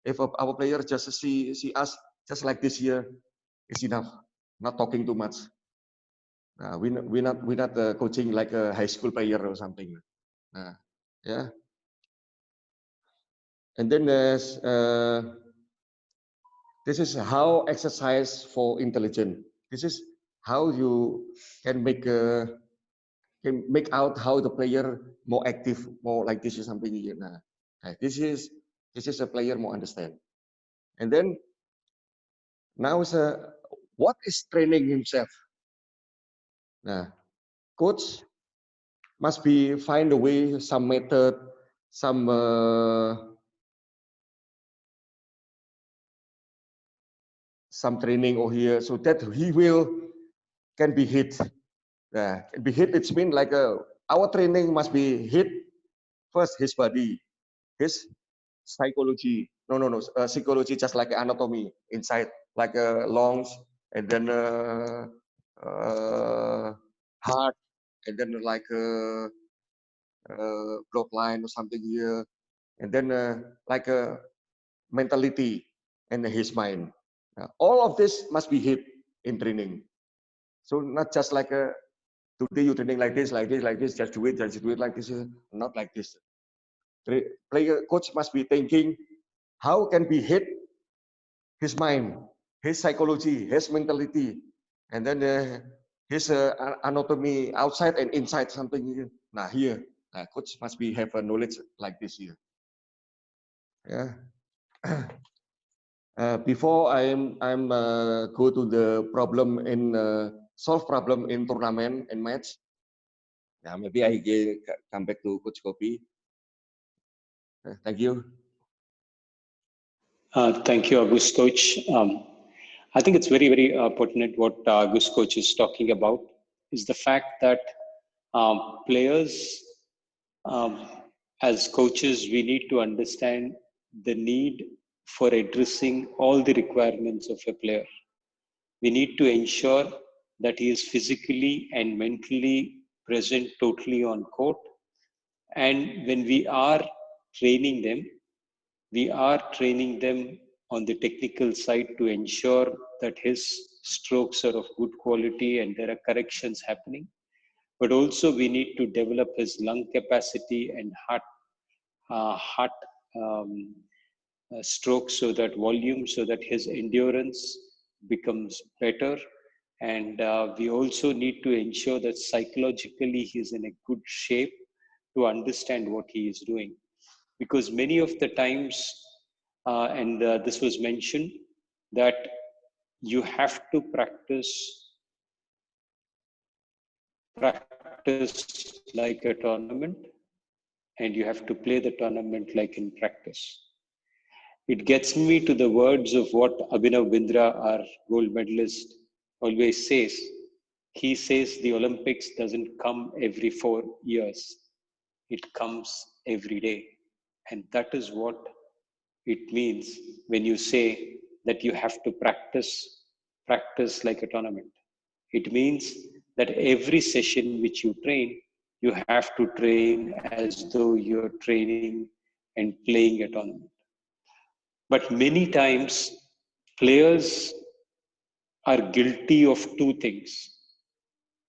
Speaker 3: If our player just see us just like this here, it's enough. Not talking too much. We're not coaching like a high school player or something. Yeah. And then there's this is how exercise for intelligence. This is how you can make out how the player more active, more like this is something. This is a player more understand. And then now is what is training himself. Coach must be find a way, some method, some training over here, so that he can be hit. Can be hit. It's mean like our training must be hit first his body, his psychology. No, psychology just like anatomy inside, like lungs, and then heart, and then like blood line or something here, and then like a mentality and his mind. All of this must be hit in training. So not just like today you training like this, just do it like this. Not like this. Player coach must be thinking how can be hit his mind, his psychology, his mentality, and then his anatomy outside and inside something. Now here, coach must be have a knowledge like this here. Yeah. Before I'm go to the problem in solve problem in tournament and match. Yeah, maybe I come back to Coach Kopi. Thank you.
Speaker 4: Thank you, Agus Coach. I think it's very, very pertinent what Agus Coach is talking about is the fact that players, as coaches, we need to understand the need for addressing all the requirements of a player. We need to ensure that he is physically and mentally present totally on court. And when we are training them, we are training them on the technical side to ensure that his strokes are of good quality and there are corrections happening. But also we need to develop his lung capacity and heart stroke, so that volume, so that his endurance becomes better. And we also need to ensure that psychologically he's in a good shape to understand what he is doing. Because many of the times, and this was mentioned, that you have to practice like a tournament, and you have to play the tournament like in practice. It gets me to the words of what Abhinav Bindra, our gold medalist, always says. He says the Olympics doesn't come every 4 years. It comes every day. And that is what it means when you say that you have to practice like a tournament. It means that every session which you train, you have to train as though you're training and playing a tournament. But many times, players are guilty of two things.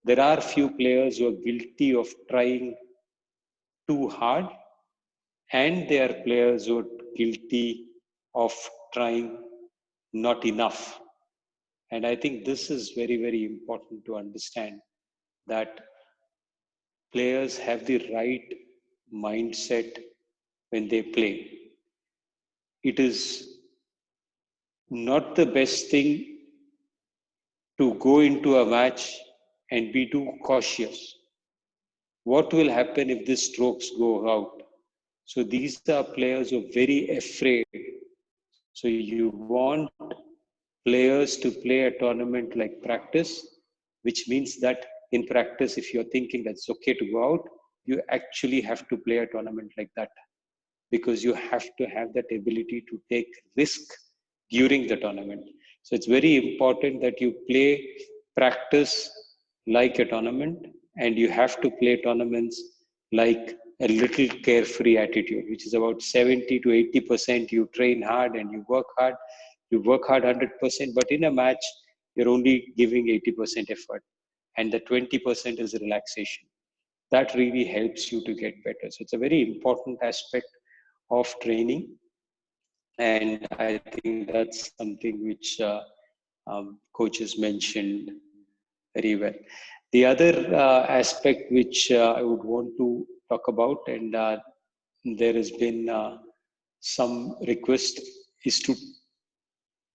Speaker 4: There are few players who are guilty of trying too hard, and there are players who are guilty of trying not enough. And I think this is very, very important to understand, that players have the right mindset when they play. It is not the best thing to go into a match and be too cautious. What will happen if the strokes go out? So these are players who are very afraid. So you want players to play a tournament like practice, which means that in practice, if you're thinking that it's okay to go out, you actually have to play a tournament like that, because you have to have that ability to take risk during the tournament. So it's very important that you play practice like a tournament, and you have to play tournaments like a little carefree attitude, which is about 70 to 80% you train hard and you work hard. You work hard 100%, but in a match, you're only giving 80% effort, and the 20% is relaxation. That really helps you to get better. So it's a very important aspect of training, and I think that's something which coaches mentioned very well. The other aspect which I would want to talk about, and there has been some request, is to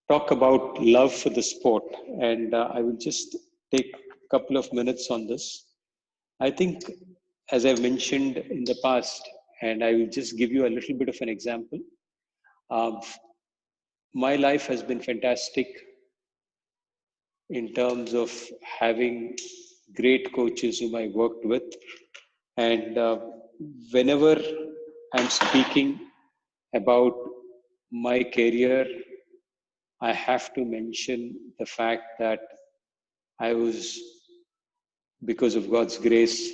Speaker 4: talk about love for the sport. And I will just take a couple of minutes on this. I think, as I've mentioned in the past, and I will just give you a little bit of an example. My life has been fantastic in terms of having great coaches whom I worked with. And whenever I'm speaking about my career, I have to mention the fact that I was, because of God's grace,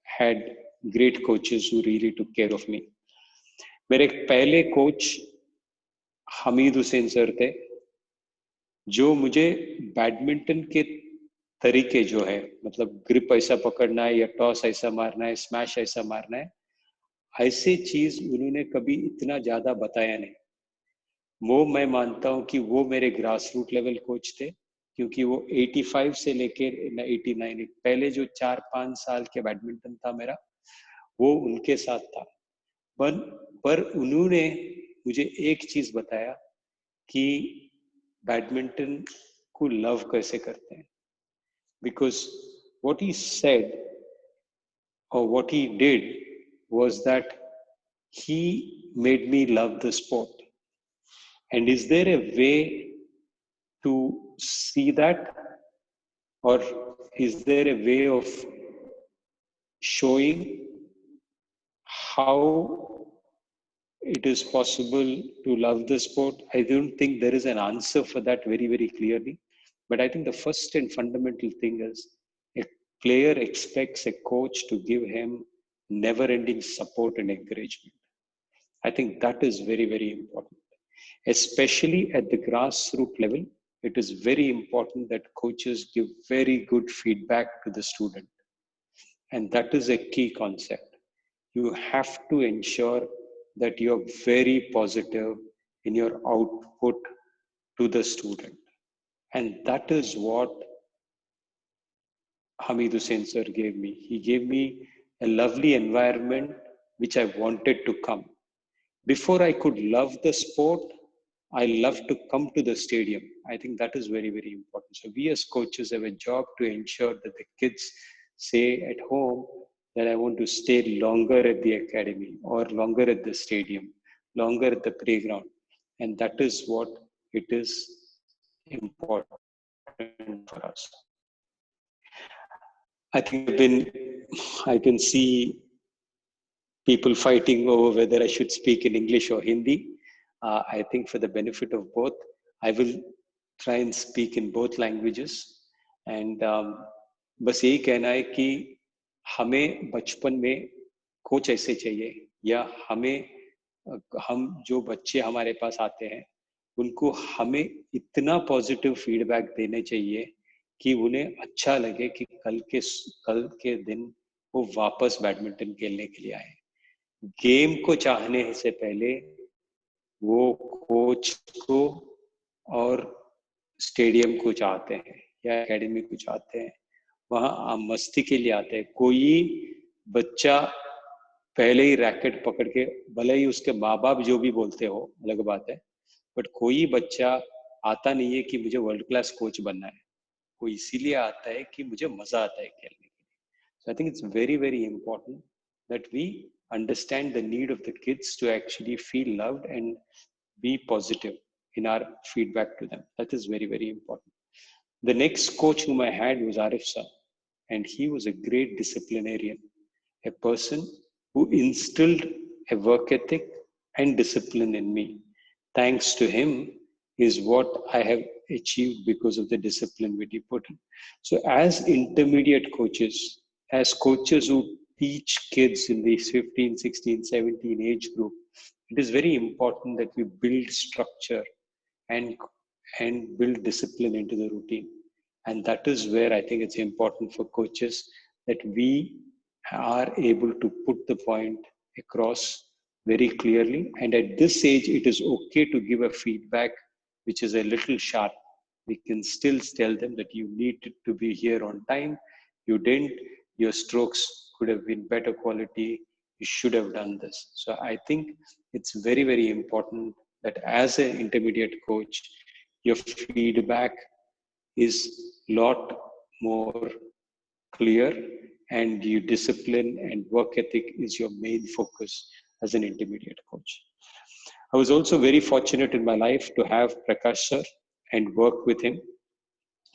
Speaker 4: had great coaches who really took care of me. मेरे पहले coach Hamid Hussain sir थे, जो मुझे badminton के तरीके जो है, मतलब ग्रिप ऐसा पकड़ना है या टॉस ऐसा मारना है, स्मैश ऐसा मारना है, ऐसे चीज उन्होंने कभी इतना ज्यादा बताया नहीं. वो मैं मानता हूं कि वो मेरे ग्रास रूट लेवल कोच थे, क्योंकि वो 85 से लेकर 89 पहले जो 4-5 साल के बैडमिंटन था मेरा, वो उनके साथ था. पर उन्होंने मुझे एक चीज बताया कि बैडमिंटन को लव कैसे करते हैं. Because what he said or what he did was that he made me love the sport. And is there a way to see that, or is there a way of showing how it is possible to love the sport? I don't think there is an answer for that very, very clearly. But I think the first and fundamental thing is a player expects a coach to give him never-ending support and encouragement. I think that is very, very important. Especially at the grassroots level, it is very important that coaches give very good feedback to the student. And that is a key concept. You have to ensure that you're very positive in your output to the student. And that is what Hamid Hussain sir gave me. He gave me a lovely environment which I wanted to come. Before I could love the sport, I love to come to the stadium. I think that is very, very important. So we as coaches have a job to ensure that the kids say at home that I want to stay longer at the academy or longer at the stadium, longer at the playground. And that is what it is important for us. I can see people fighting over whether I should speak in English or Hindi. I think for the benefit of both, I will try and speak in both languages. And बस यही कहना है कि हमें बचपन में coach ऐसे चाहिए, या हम जो बच्चे हमारे पास आते हैं उनको हमें इतना पॉजिटिव फीडबैक देने चाहिए कि उन्हें अच्छा लगे कि कल के दिन वो वापस बैडमिंटन खेलने के लिए आए. गेम को चाहने से पहले वो कोच को और स्टेडियम को चाहते हैं या एकेडमी को चाहते हैं. वहां मस्ती के लिए आते हैं. कोई बच्चा पहले ही रैकेट पकड़ के, भले ही उसके माँ बाप जो भी बोलते हो अलग बात है, बट कोई बच्चा आता नहीं है कि मुझे वर्ल्ड क्लास कोच बनना है. वो इसीलिए आता है कि मुझे मजा आता है खेलने के लिए. So I think it's very very important that we understand the need of the kids to actually feel loved and be positive in our feedback to them. That is very, very important. The next coach whom I had was Arif sir, and he was a great disciplinarian, a person who instilled a work ethic and discipline in me. Thanks to him is what I have achieved because of the discipline which he put in. So as intermediate coaches, as coaches who teach kids in the 15, 16, 17 age group, it is very important that we build structure and build discipline into the routine. And that is where I think it's important for coaches that we are able to put the point across very clearly. And at this age, it is okay to give a feedback which is a little sharp. We can still tell them that you need to be here on time. You didn't, your strokes could have been better quality. You should have done this. So I think it's very, very important that as an intermediate coach, your feedback is a lot more clear, and your discipline and work ethic is your main focus as an intermediate coach. I was also very fortunate in my life to have Prakash sir and work with him.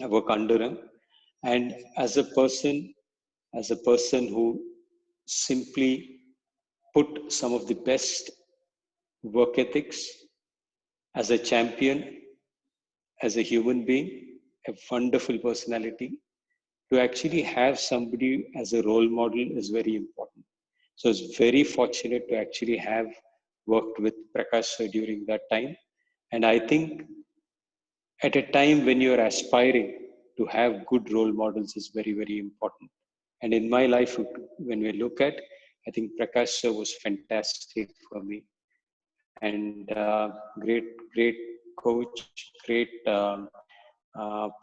Speaker 4: I work under him. And as a person who simply put some of the best work ethics, as a champion, as a human being, a wonderful personality, to actually have somebody as a role model is very important. So I was very fortunate to actually have worked with Prakash sir during that time. And I think at a time when you're aspiring to have good role models is very, very important. And in my life, when we look at, I think Prakash sir was fantastic for me. And great coach, great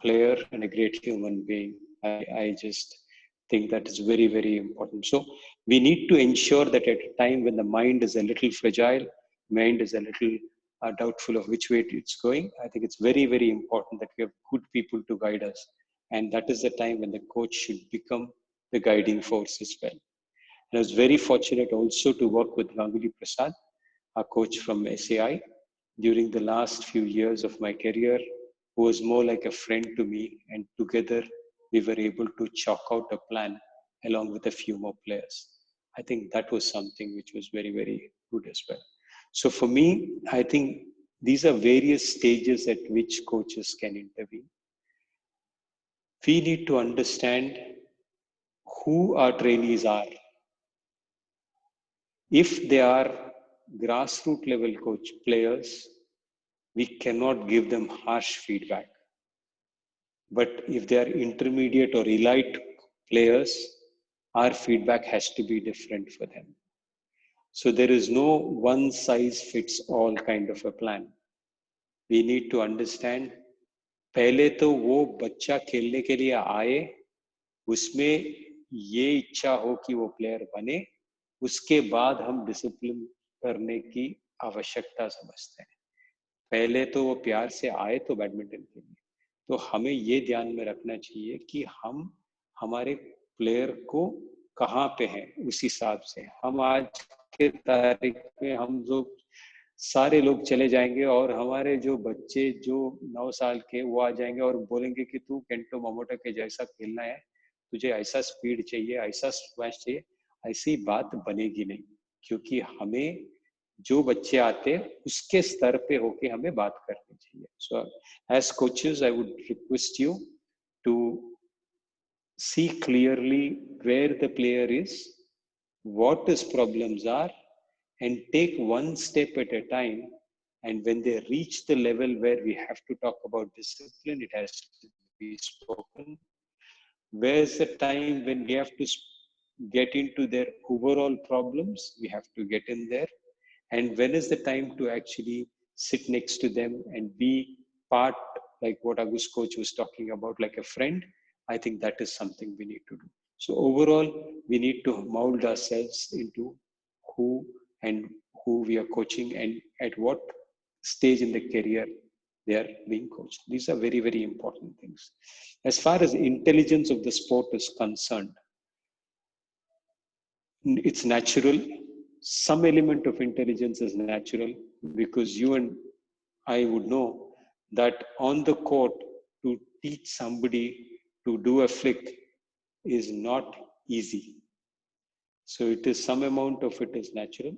Speaker 4: player, and a great human being. I just think that is very, very important. So we need to ensure that at a time when the mind is a little fragile, mind is a little doubtful of which way it's going, I think it's very, very important that we have good people to guide us. And that is the time when the coach should become the guiding force as well. And I was very fortunate also to work with Ganguly Prasad, a coach from SAI, during the last few years of my career, who was more like a friend to me, and together we were able to chalk out a plan along with a few more players. I think that was something which was very, very good as well. So for me, I think these are various stages at which coaches can intervene. We need to understand who our trainees are. If they are grassroots level coach players, we cannot give them harsh feedback. But if they are intermediate or elite players, our feedback has to be different for them. So there is no one size fits all kind of a plan. We need to understand, पहले तो वो बच्चा खेलने के लिए आए, उसमें ये इच्छा हो कि वो प्लेयर बने, उसके बाद हम डिसिप्लिन करने की आवश्यकता समझते हैं. पहले तो वो प्यार से आए तो बैडमिंटन के लिए. तो हमें ये ध्यान में रखना चाहिए कि हम हमारे प्लेयर को कहाँ पे हैं उस हिसाब से। हम आज के तारीख में हम जो सारे लोग चले जाएंगे और हमारे जो बच्चे जो 9 साल के वो आ जाएंगे और बोलेंगे कि तू केंटो मोमोटा के जैसा खेलना है, तुझे ऐसा स्पीड चाहिए, ऐसा स्मैश चाहिए, ऐसी बात बनेगी नहीं, क्योंकि हमें जो बच्चे आते हैं उसके स्तर पे होके हमें बात करनी चाहिए। So as coaches I would request you to see clearly where the player is, what his problems are, and take one step at a time. And when they reach the level where we have to talk about discipline, it has to be spoken. Where's the time when we have to get into their overall problems? We have to get in there. And when is the time to actually sit next to them and be part, like what Agus coach was talking about, like a friend? I think that is something we need to do. So overall, we need to mold ourselves into who and who we are coaching and at what stage in the career they are being coached. These are very, very important things. As far as intelligence of the sport is concerned, it's natural. Some element of intelligence is natural, because you and I would know that on the court, to teach somebody to do a flick is not easy. So it is some amount of it is natural.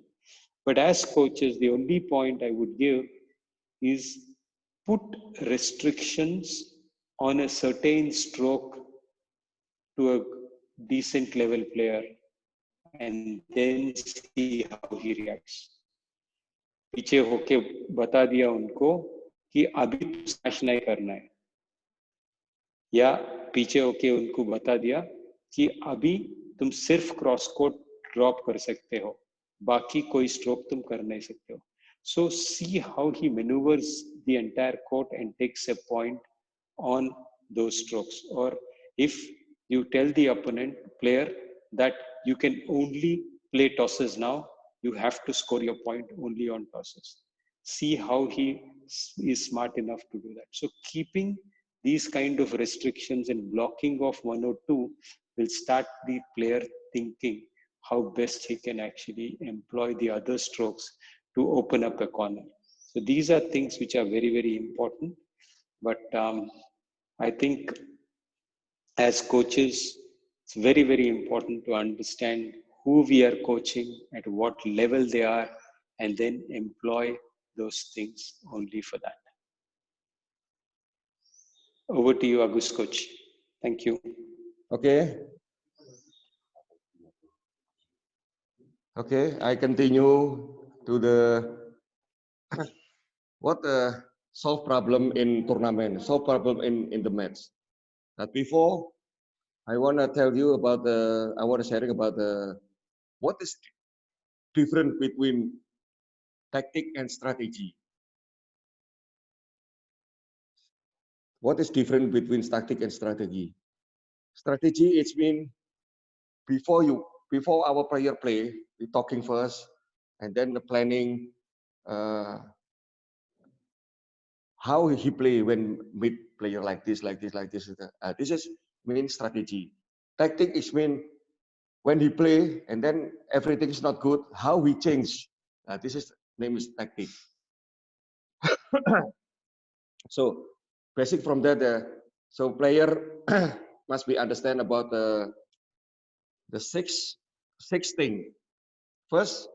Speaker 4: But as coaches, the only point I would give is put restrictions on a certain stroke to a decent level player and then see how he reacts. पीछे होके बता दिया उनको कि अभी smash नहीं करना है, या पीछे होके उनको बता दिया कि अभी तुम सिर्फ क्रॉस कोर्ट ड्रॉप कर सकते हो, बाकी कोई स्ट्रोक तुम कर नहीं सकते हो. So see how he maneuvers the entire court and takes a point on those strokes. Or if you tell the opponent player that you can only play tosses now, you have to score your point only on tosses. See how he is smart enough to do that. So keeping these kind of restrictions and blocking of one or two will start the player thinking how best he can actually employ the other strokes to open up a corner. So these are things which are very, very important. But I think as coaches, it's very, very important to understand who we are coaching, at what level they are, and then employ those things only for that. Over to you, Agus coach. Thank you.
Speaker 3: Okay. Okay, I continue to the what solve problem in tournament, solve problem in the match. But before, I want to tell you about I want to sharing about what is different between tactic and strategy. What is different between tactic and strategy? Strategy, it's mean before our player play, we talking first, and then the planning, how he play when meet player like this, like this, like this. This is mean strategy. Tactic is mean when he play and then everything is not good, how we change. This is name is tactic. So basic from that, so player must be understand about the six thing. First,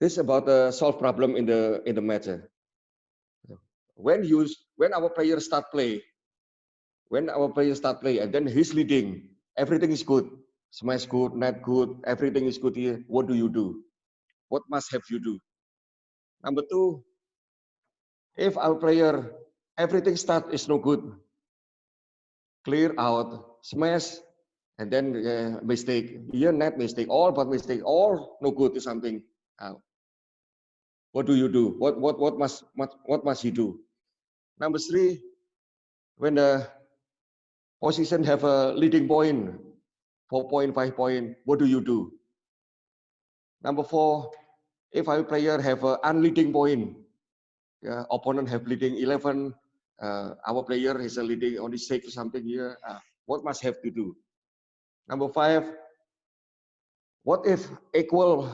Speaker 3: this is about the solve problem in the match. When our players start play, and then he's leading, everything is good, smash good, net good, everything is good here. What do you do? What must have you do? Number two, if our player everything start is no good, clear out, smash, and then mistake, here net mistake, all but mistake, all no good to something. What do you do? What must you do? Number three, when the position have a leading point, 4 point, 5 point, what do you do? Number four, if our player have a unleading point, opponent have leading 11, our player is a leading only 6 or something here, what must have to do? Number 5, what if equal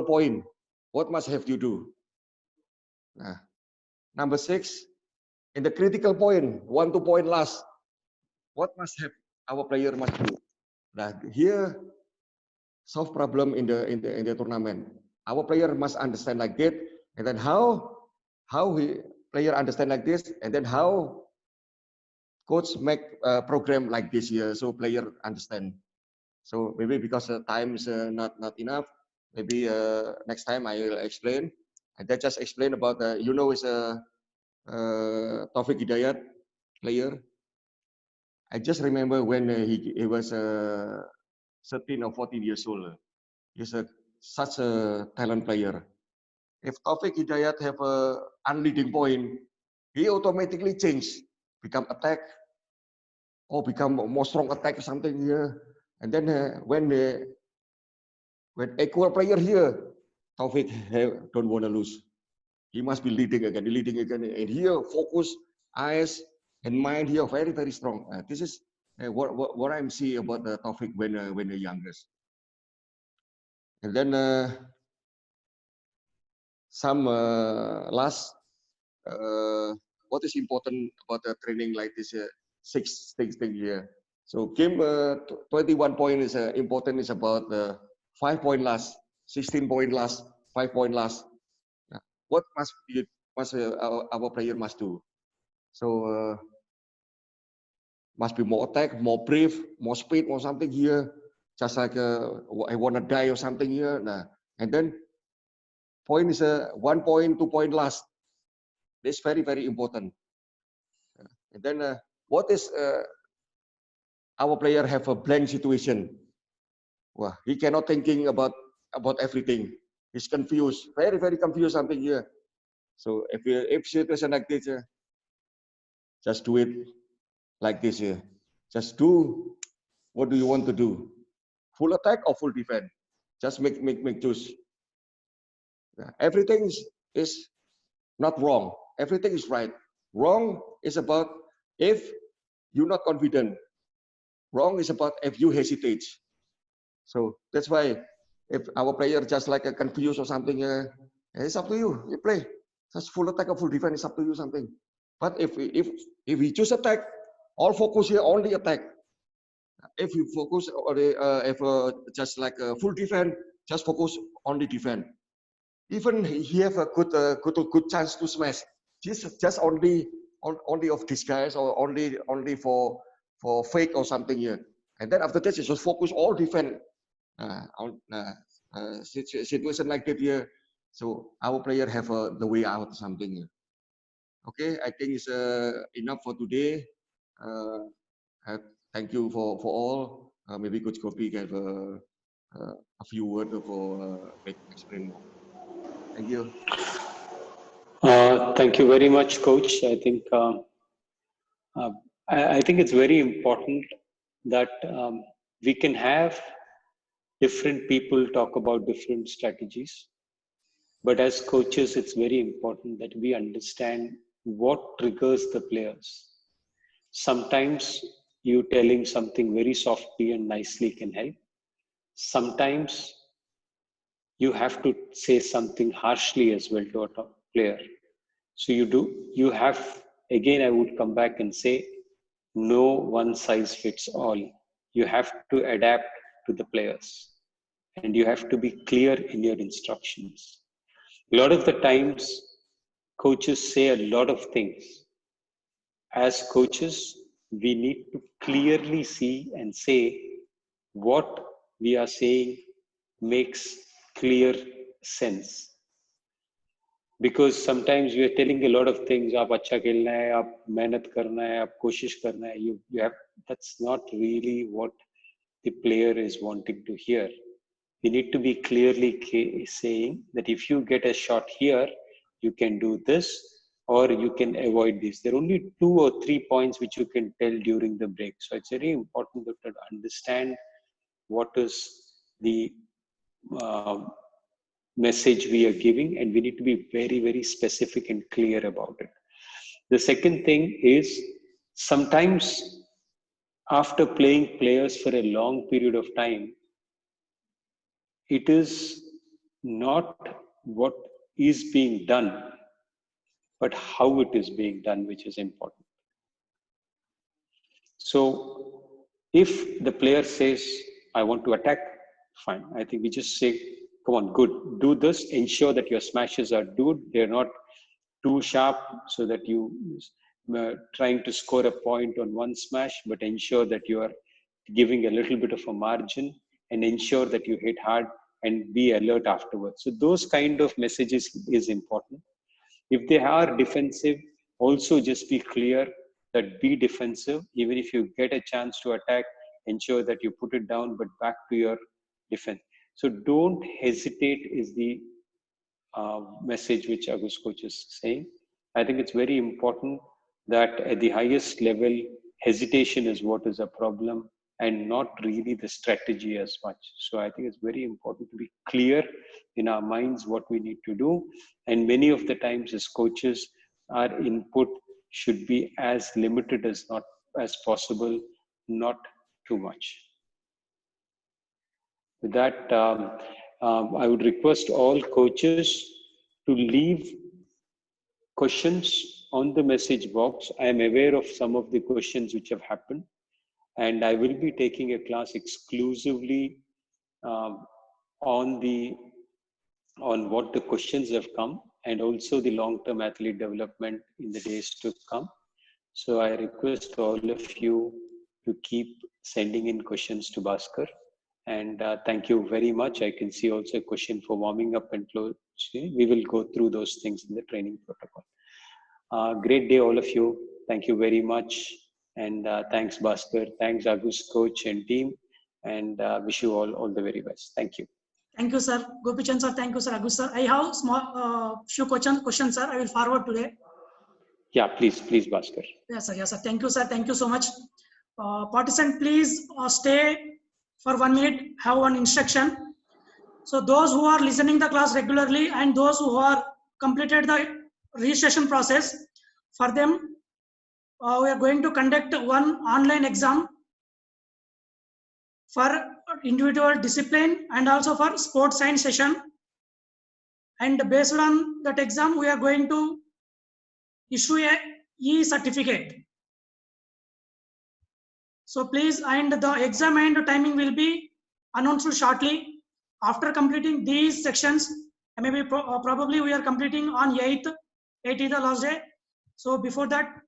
Speaker 3: point? What must have you do? Number 6, in the critical point, 1-2 point last, what must have our player must do? Here, solve problem in the tournament. Our player must understand like that, and then how player understand like this, and then how coach make a program like this here, so player understand. So maybe because the time is not enough, maybe next time I will explain. And then just explain about is a Taufik Hidayat player. I just remember when he was 13 or 14 years old. He's such a talent player. If Taufik Hidayat have a unleading point, he automatically change, become attack, or become more strong attack or something here. And then when equal player here, Taufik don't want to lose. He must be leading again, and here focus, eyes, and mind here very, very strong. This is what I'm seeing about Taufik when the youngest. And then some last, what is important about the training like this 6 things here. So game 21 point is important, is about 5 point last, 16 point last, 5 point last. What our player must do? So must be more attack, more brave, more speed, or something here. Just like I want to die or something here. And then point is 1 point, 2 point last. This very, very important. And then what is our player have a blank situation? Well, he cannot thinking about everything. He's confused, very, very confused something here. So if situation like this, just do it like this here. Just do what do you want to do? Full attack or full defense? Just make choose. Everything is not wrong. Everything is right. Wrong is about if you're not confident. Wrong is about if you hesitate. So that's why if our player just like a confused or something, it's up to you. You play. Just full attack or full defense, it's up to you something. But if we choose attack, all focus here only attack. If you focus on just like a full defense, just focus only defense. Even he have a good chance to smash. Just only of disguise or only for fake or something here. And then after that, just focus all defense on situation like that here. So our player have the way out something here. Okay, I think it's enough for today. Thank you for all. Maybe Coach Kopi can have a few words for explain more. Thank you.
Speaker 4: Thank you very much, Coach. I think I think it's very important that we can have different people talk about different strategies. But as coaches, it's very important that we understand what triggers the players. Sometimes you telling something very softly and nicely can help. Sometimes you have to say something harshly as well to a top player. So you have, again, I would come back and say, no one size fits all. You have to adapt to the players and you have to be clear in your instructions. A lot of the times, coaches say a lot of things. As coaches, we need to clearly see and say what we are saying makes clear sense. Because sometimes we are telling a lot of things. Aap acha khelna hai, aap mehnat karna hai, aap koshish karna hai. You have, that's not really what the player is wanting to hear. You need to be clearly saying that if you get a shot here, you can do this or you can avoid this. There are only 2 or 3 points which you can tell during the break. So it's very important to understand what is the message we are giving, and we need to be very, very specific and clear about it. The second thing is sometimes after playing players for a long period of time, it is not what is being done, but how it is being done, which is important. So if the player says, I want to attack, fine. I think we just say, come on, good, do this, ensure that your smashes are good, they're not too sharp so that you trying to score a point on one smash, but ensure that you are giving a little bit of a margin and ensure that you hit hard and be alert afterwards. So those kind of messages is important. If they are defensive, also just be clear that be defensive. Even if you get a chance to attack, ensure that you put it down, but back to your defense. So don't hesitate is the message which Agus coach is saying. I think it's very important that at the highest level, hesitation is what is a problem and not really the strategy as much. So I think it's very important to be clear in our minds what we need to do. And many of the times as coaches, our input should be as limited as possible, not too much. With that, I would request all coaches to leave questions on the message box. I am aware of some of the questions which have happened, and I will be taking a class exclusively on what the questions have come, and also the long-term athlete development in the days to come. So I request all of you to keep sending in questions to Bhaskar. And thank you very much. I can see also a question for warming up and close. We will go through those things in the training protocol. Great day, all of you. Thank you very much. And thanks, Bhaskar. Thanks, Agus coach and team. And wish you all the very best. Thank you.
Speaker 1: Thank you, sir. Gopichan sir, thank you, sir. Agus sir, I have small few questions, sir. I will forward today.
Speaker 4: Yeah, please, Bhaskar.
Speaker 1: Yes, sir. Yes, sir. Thank you, sir. Thank you so much. Participant, please stay for 1 minute. Have one instruction. So those who are listening the class regularly and those who are completed the registration process, for them, we are going to conduct one online exam for individual discipline and also for sports science session. And based on that exam, we are going to issue a e-certificate. So please, and the exam and timing will be announced shortly. After completing these sections, maybe probably we are completing on 8th is the last day. So before that,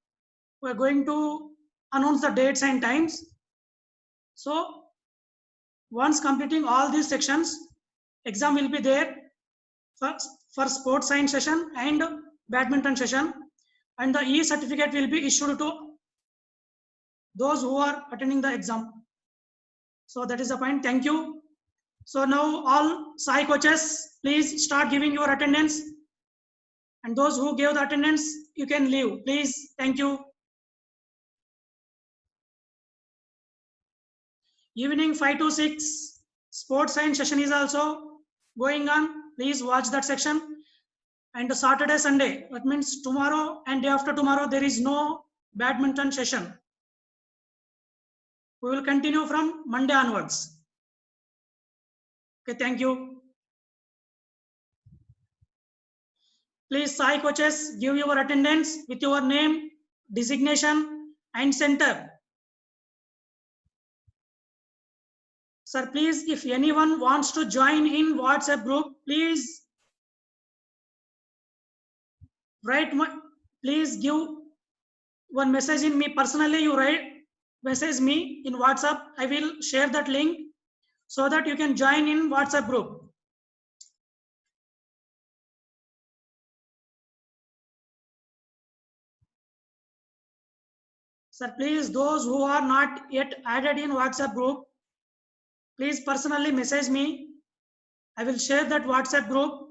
Speaker 1: we are going to announce the dates and times. So once completing all these sections, exam will be there for sports science session and badminton session, and the e-certificate will be issued to those who are attending the exam. So that is the point. Thank you. So now all Sai coaches, please start giving your attendance. And those who gave the attendance, you can leave. Please. Thank you. Evening 5 to 6, sports science session is also going on. Please watch that section. And Saturday, Sunday, that means tomorrow and day after tomorrow, there is no badminton session. We will continue from Monday onwards. Okay, thank you. Please, Sai coaches, give your attendance with your name, designation, and center. Sir, please, if anyone wants to join in WhatsApp group, please please give one message in me personally. You message me in WhatsApp. I will share that link so that you can join in WhatsApp group. Sir, please, those who are not yet added in WhatsApp group, please personally message me. I will share that WhatsApp group.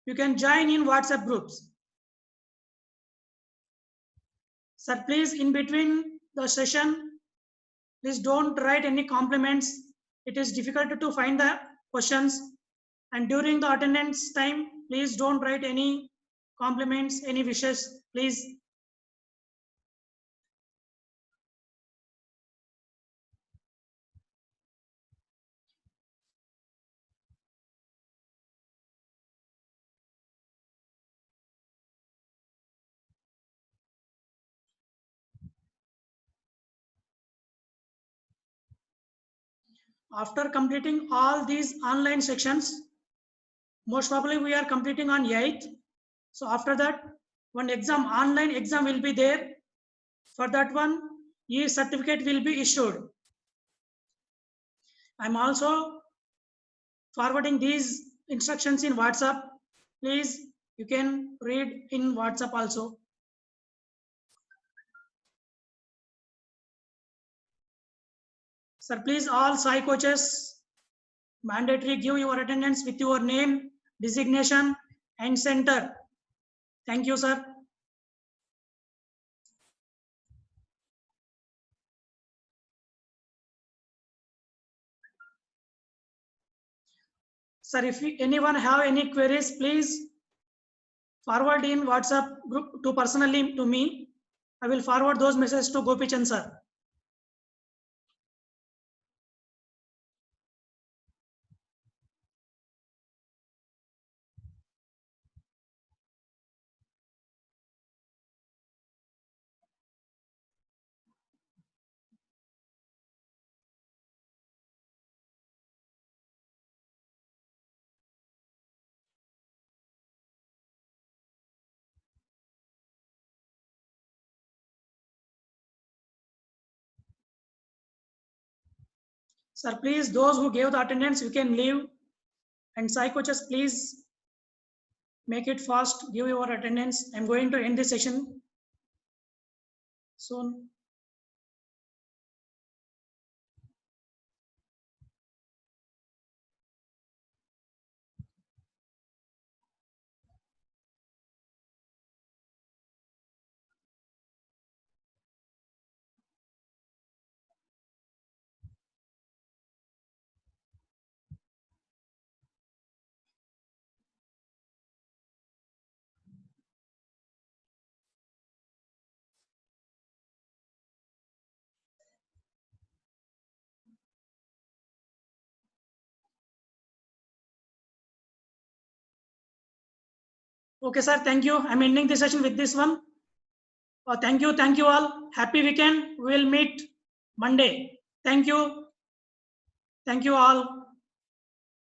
Speaker 1: You can join in WhatsApp groups. Sir, please, in between the session, please don't write any compliments. It is difficult to find the questions. And during the attendance time, please don't write any compliments, any wishes, please. After completing all these online sections, most probably we are completing on 8th. So after that, one exam, online exam will be there. For that one, e-certificate will be issued. I'm also forwarding these instructions in WhatsApp. Please, you can read in WhatsApp also. Sir, please all Sai coaches, mandatory give your attendance with your name, designation and center. Thank you, sir. Sir, if anyone have any queries, please forward in WhatsApp group to personally to me. I will forward those messages to Gopichan sir. Sir, please, those who gave the attendance, you can leave. And Sai coaches, please make it fast, give your attendance. I'm going to end this session soon. Okay, sir, thank you. I'm ending the session with this one. Thank you all. Happy weekend. We'll meet Monday. Thank you all.